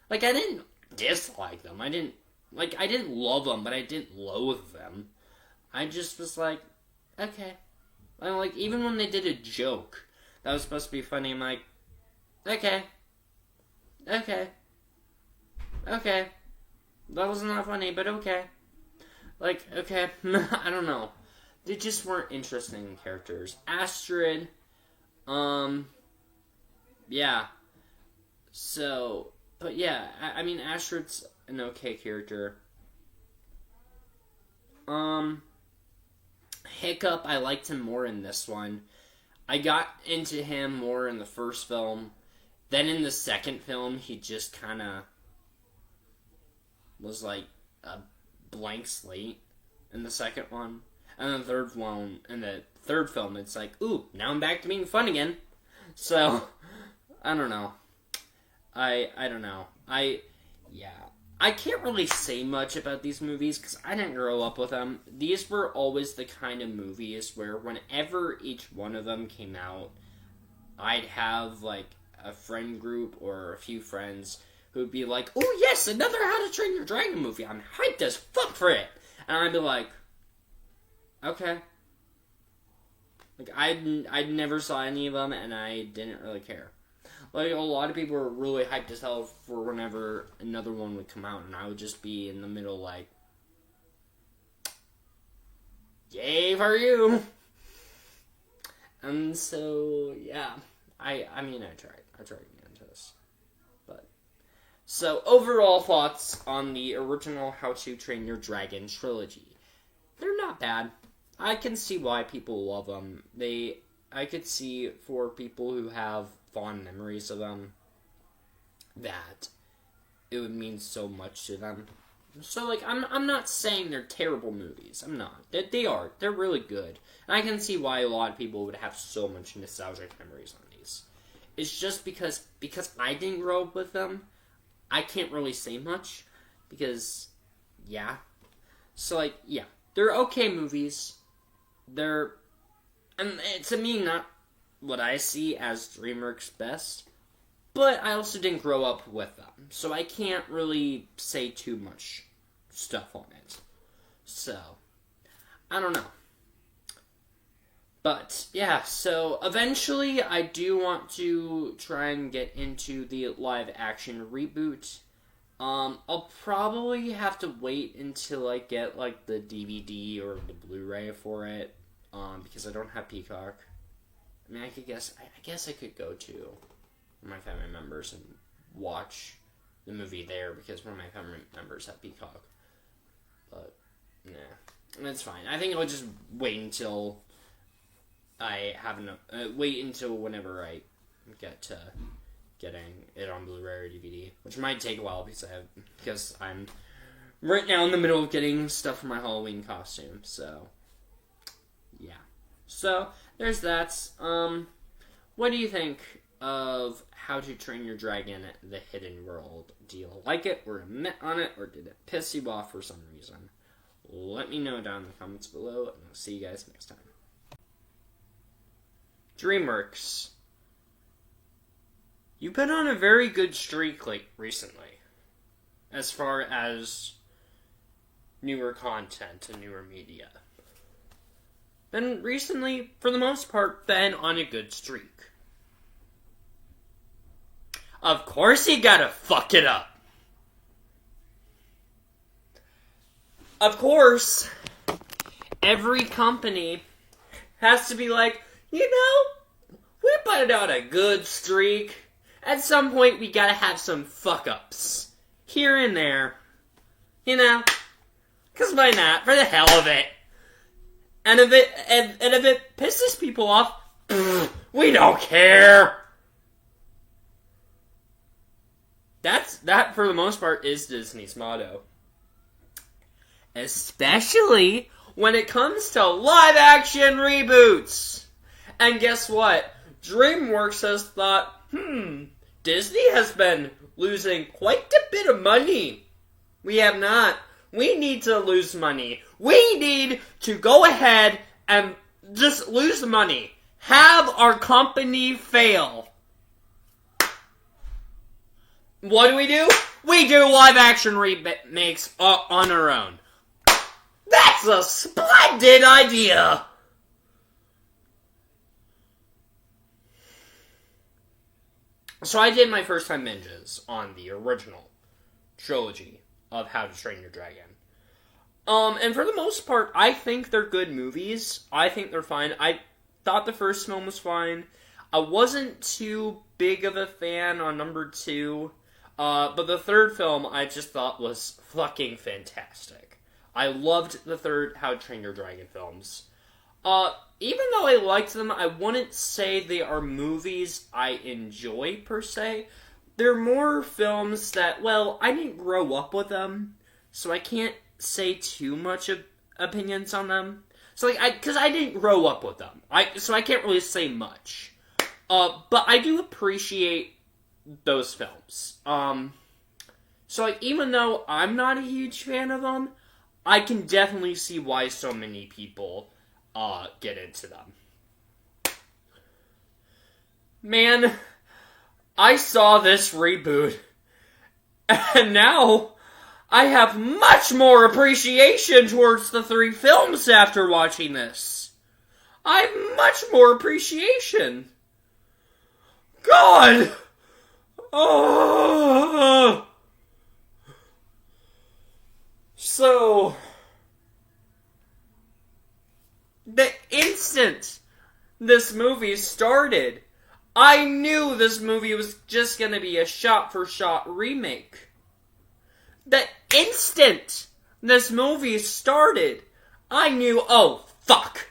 Like, I didn't dislike them. I didn't love them, but I didn't loathe them. I just was like, okay. And like, even when they did a joke that was supposed to be funny, I'm like, okay. That wasn't that funny, but okay. Like, okay. I don't know. They just weren't interesting characters. Astrid, yeah. So, but yeah, I mean, Astrid's an okay character. Hiccup, I liked him more in this one. I got into him more in the first film. Then in the second film, he just kind of was like a blank slate in the second one. And the third film, it's like, ooh, now I'm back to being fun again. So, I don't know. I don't know. I can't really say much about these movies because I didn't grow up with them. These were always the kind of movies where whenever each one of them came out, I'd have, like, a friend group or a few friends who'd be like, oh yes, another How to Train Your Dragon movie. I'm hyped as fuck for it. And I'd be like, okay. Like, I never saw any of them, and I didn't really care. Like, a lot of people were really hyped as hell for whenever another one would come out, and I would just be in the middle like, yay for you! And so, yeah. I tried to get into this. But, so, overall thoughts on the original How to Train Your Dragon trilogy. They're not bad. I can see why people love them. I could see for people who have fond memories of them that it would mean so much to them. So, like, I'm not saying they're terrible movies. I'm not. They are. They're really good. And I can see why a lot of people would have so much nostalgic memories on these. It's just because I didn't grow up with them, I can't really say much. Because, yeah. So, like, yeah. They're okay movies. And to me, not what I see as DreamWorks' best. But I also didn't grow up with them. So I can't really say too much stuff on it. So, I don't know. But, yeah, so eventually I do want to try and get into the live-action reboot. I'll probably have to wait until I get, like, the DVD or the Blu-ray for it, because I don't have Peacock. I mean, I guess I could go to my family members and watch the movie there, because one of my family members have Peacock. But, nah, that's fine. I think I'll just wait until I have enough, wait until whenever I get to getting it on Blu-ray or DVD, which might take a while because I'm right now in the middle of getting stuff for my Halloween costume. So, yeah. So there's that. What do you think of How to Train Your Dragon: The Hidden World? Do you like it, or admit on it, or did it piss you off for some reason? Let me know down in the comments below, and I'll see you guys next time. DreamWorks, you've been on a very good streak recently, as far as newer content and newer media. Been recently, for the most part, been on a good streak. Of course you gotta fuck it up. Of course, every company has to be like, you know, we put out a good streak. At some point, we gotta have some fuck-ups. Here and there. You know? Because why not? For the hell of it. And if it pisses people off, we don't care. That, for the most part, is Disney's motto. Especially when it comes to live-action reboots. And guess what? DreamWorks has thought, Disney has been losing quite a bit of money. We have not. We need to lose money. We need to go ahead and just lose money. Have our company fail. What do? We do live-action remakes on our own. That's a splendid idea! So I did my first time binges on the original trilogy of How to Train Your Dragon. And for the most part, I think they're good movies. I think they're fine. I thought the first film was fine. I wasn't too big of a fan on number 2. But the third film I just thought was fucking fantastic. I loved the third How to Train Your Dragon films. Even though I liked them, I wouldn't say they are movies I enjoy, per se. They're more films that, well, I didn't grow up with them, so I can't say too much of opinions on them. So, because I didn't grow up with them. So I can't really say much. But I do appreciate those films. So, even though I'm not a huge fan of them, I can definitely see why so many people get into them. Man, I saw this reboot, and now I have much more appreciation towards the 3 films after watching this. I have much more appreciation. God! Oh! So, the instant this movie started, I knew this movie was just gonna be a shot-for-shot remake. The instant this movie started, I knew, oh, fuck.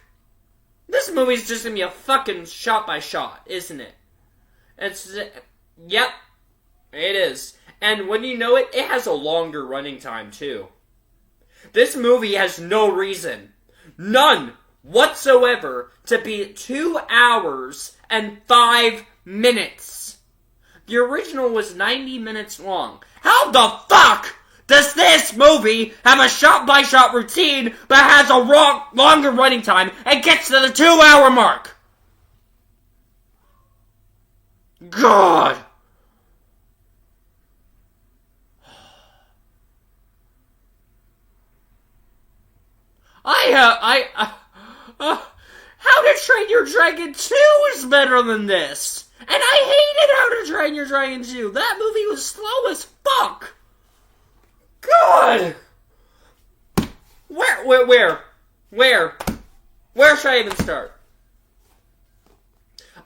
This movie's just gonna be a fucking shot by shot, isn't it? Yep, it is. And when you know it, it has a longer running time, too. This movie has no reason, none whatsoever, to be 2 hours and 5 minutes. The original was 90 minutes long. How the fuck does this movie have a shot-by-shot routine but has a longer running time and gets to the 2-hour mark? God. How to Train Your Dragon 2 is better than this. And I hated How to Train Your Dragon 2. That movie was slow as fuck. God. Where should I even start?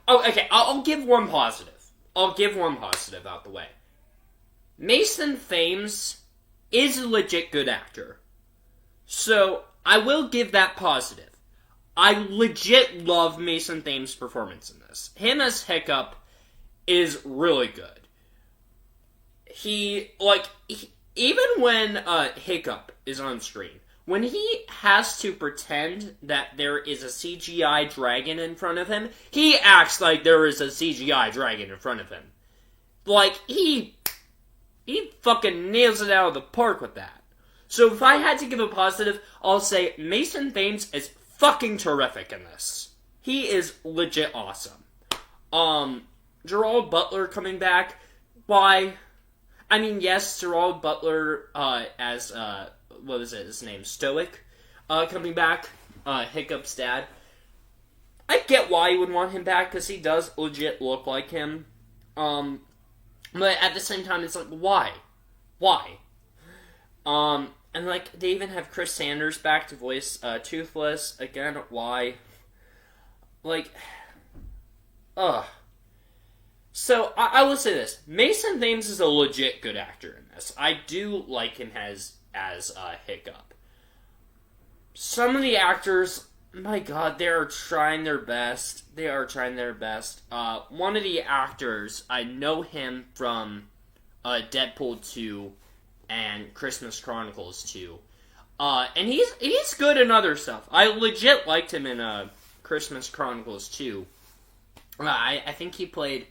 Oh, okay, I'll give one positive. I'll give one positive out the way. Mason Thames is a legit good actor. So, I will give that positive. I legit love Mason Thames' performance in this. Him as Hiccup is really good. Even when Hiccup is on screen, when he has to pretend that there is a CGI dragon in front of him, he acts like there is a CGI dragon in front of him. Like, he fucking nails it out of the park with that. So if I had to give a positive, I'll say Mason Thames is fucking terrific in this. He is legit awesome. Gerald Butler coming back, why? I mean, yes, Gerald Butler as, what was it, his name, Stoic, coming back, Hiccup's dad. I get why you would want him back, because he does legit look like him. But at the same time, it's like, why? Why? And, like, they even have Chris Sanders back to voice Toothless. Again, why? Like, ugh. So, I will say this. Mason Thames is a legit good actor in this. I do like him as Hiccup. Some of the actors, my god, they are trying their best. They are trying their best. One of the actors, I know him from Deadpool 2 and Christmas Chronicles 2. And he's good in other stuff. I legit liked him in Christmas Chronicles 2. I think he played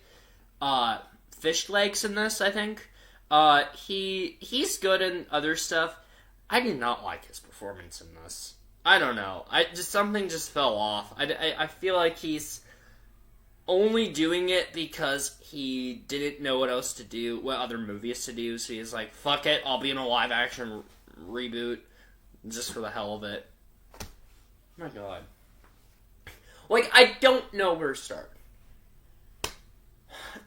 Fish Legs in this, I think. He's good in other stuff. I did not like his performance in this. I don't know. Something just fell off. I feel like he's only doing it because he didn't know what other movies to do, so he's like, fuck it, I'll be in a live-action reboot, just for the hell of it. My god. Like, I don't know where to start.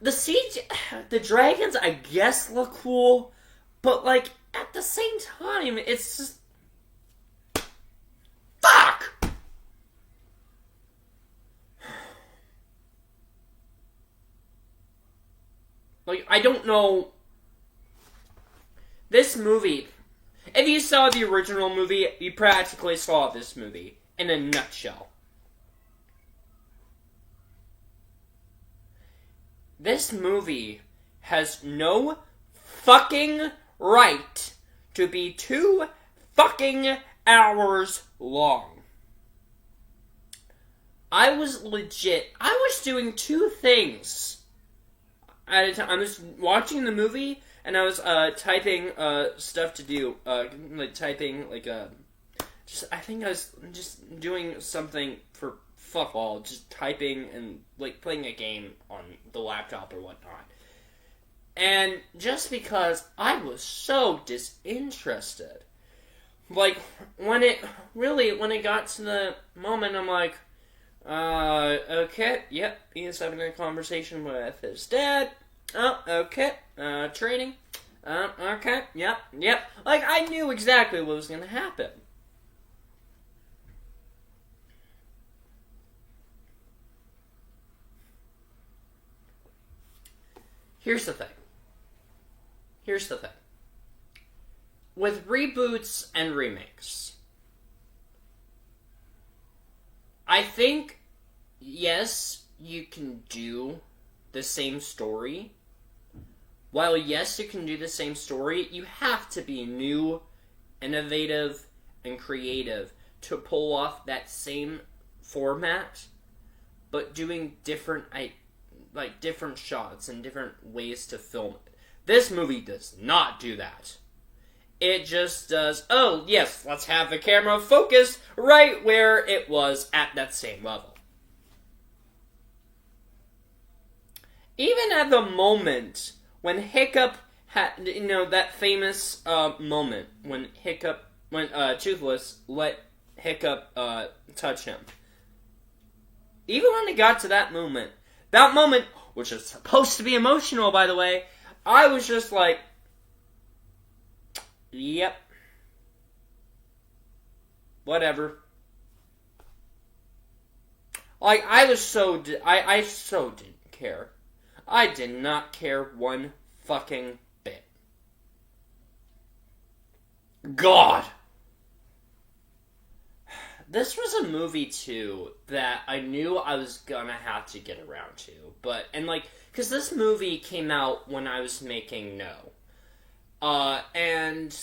The dragons, I guess, look cool, but, like, at the same time, it's just... Fuck! Like, I don't know... This movie... If you saw the original movie, you practically saw this movie in a nutshell. This movie has no fucking right to be 2 fucking hours long. I was doing 2 things at a time. I was watching the movie, and I was typing stuff to do, I think I was just doing something for fuck all, just typing and, like, playing a game on the laptop or whatnot. And just because I was so disinterested, like, when it got to the moment, I'm like, okay, yep, he's having a conversation with his dad, oh, okay, training, okay, yep, like, I knew exactly what was gonna happen. Here's the thing. With reboots and remakes, I think, yes, you can do the same story. While, yes, you can do the same story, you have to be new, innovative, and creative to pull off that same format, but doing different shots and different ways to film it. This movie does not do that. It just does, oh, yes, let's have the camera focus right where it was at that same level. Even at the moment when Hiccup had, that famous moment when Toothless let Hiccup touch him. Even when it got to that moment, which is supposed to be emotional, by the way, I was just like, yep. Whatever. Like, I so didn't care. I did not care one fucking bit. God! This was a movie, too, that I knew I was gonna have to get around to. Because this movie came out when I was making No. And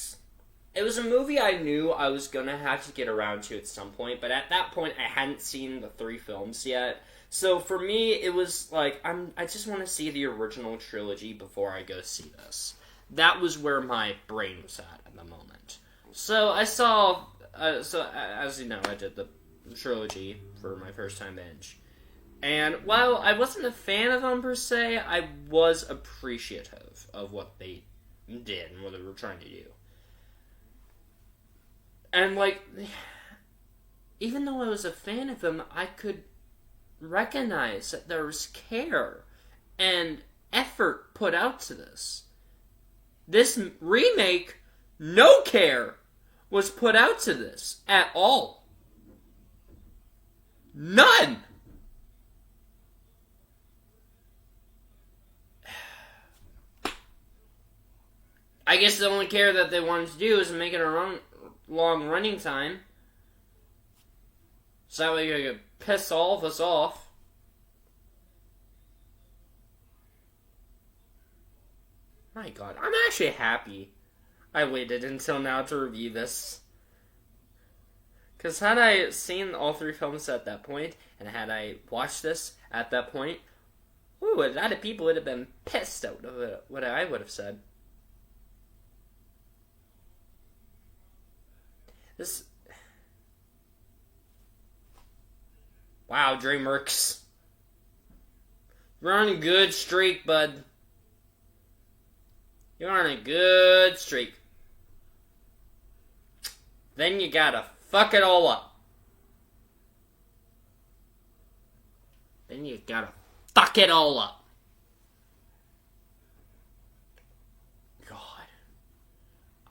it was a movie I knew I was gonna have to get around to at some point, but at that point I hadn't seen the 3 films yet. So for me, it was like, I just want to see the original trilogy before I go see this. That was where my brain was at the moment. So I saw... as you know, I did the trilogy for my first time binge. And while I wasn't a fan of them per se, I was appreciative of what they did and what they were trying to do. And, even though I was a fan of them, I could recognize that there was care and effort put out to this. This remake, no care was put out to this at all. None! I guess the only care that they wanted to do is make it a long running time. So that way you could piss all of us off. My God, I'm actually happy I waited until now to review this. Because had I seen all 3 films at that point, and had I watched this at that point, a lot of people would have been pissed at what I would have said. Wow, DreamWorks. You're on a good streak, bud. You're on a good streak. Then you gotta fuck it all up. Then you gotta fuck it all up. God.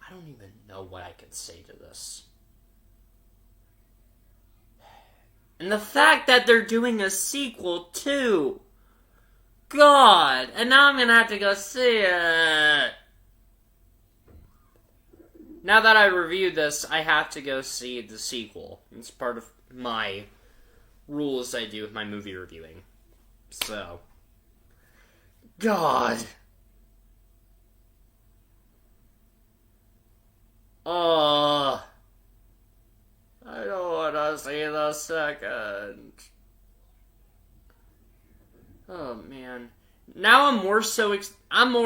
I don't even know what I could say to this. And the fact that they're doing a sequel, too. God. And now I'm gonna have to go see it. Now that I reviewed this, I have to go see the sequel. It's part of my rules I do with my movie reviewing. So. God. I don't want to see the second. Oh, man. Now I'm more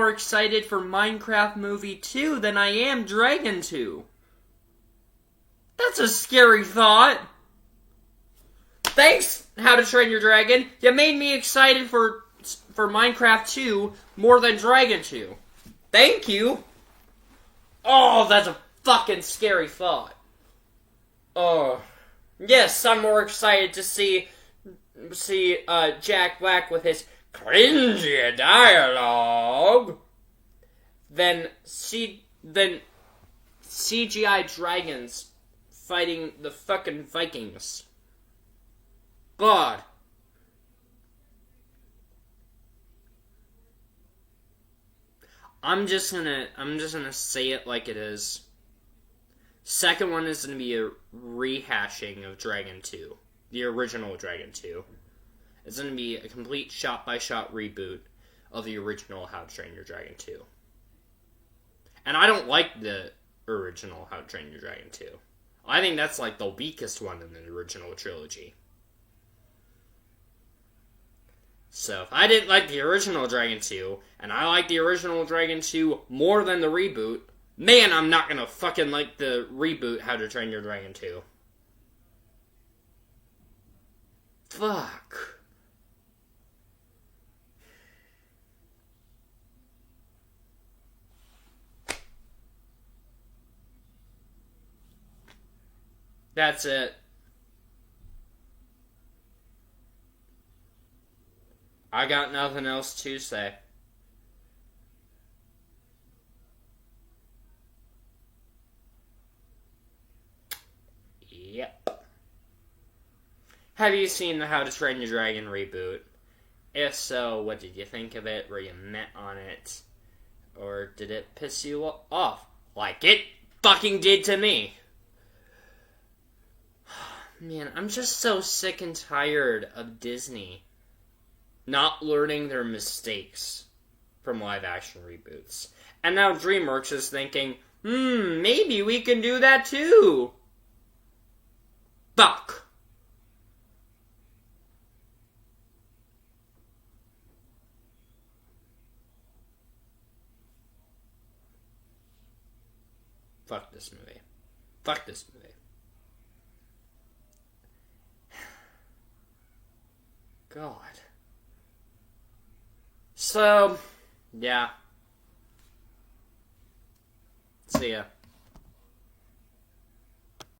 excited for Minecraft Movie 2 than I am Dragon 2. That's a scary thought. Thanks, How to Train Your Dragon. You made me excited for Minecraft 2 more than Dragon 2. Thank you. Oh, that's a fucking scary thought. Oh. Yes, I'm more excited to see Jack Black with his cringy dialogue than CGI dragons fighting the fucking Vikings. God. I'm just gonna say it like it is. Second one is gonna be a rehashing of Dragon 2. the original Dragon 2. It's going to be a complete shot-by-shot reboot of the original How to Train Your Dragon 2. And I don't like the original How to Train Your Dragon 2. I think that's like the weakest one in the original trilogy. So if I didn't like the original Dragon 2, and I like the original Dragon 2 more than the reboot, man, I'm not gonna fucking like the reboot How to Train Your Dragon 2. Fuck. That's it. I got nothing else to say. Yep. Have you seen the How to Train Your Dragon reboot? If so, what did you think of it? Were you met on it? Or did it piss you off? Like it fucking did to me. Man, I'm just so sick and tired of Disney not learning their mistakes from live-action reboots. And now DreamWorks is thinking, maybe we can do that too. Fuck. Fuck this movie. Fuck this movie. God. So, yeah. See ya.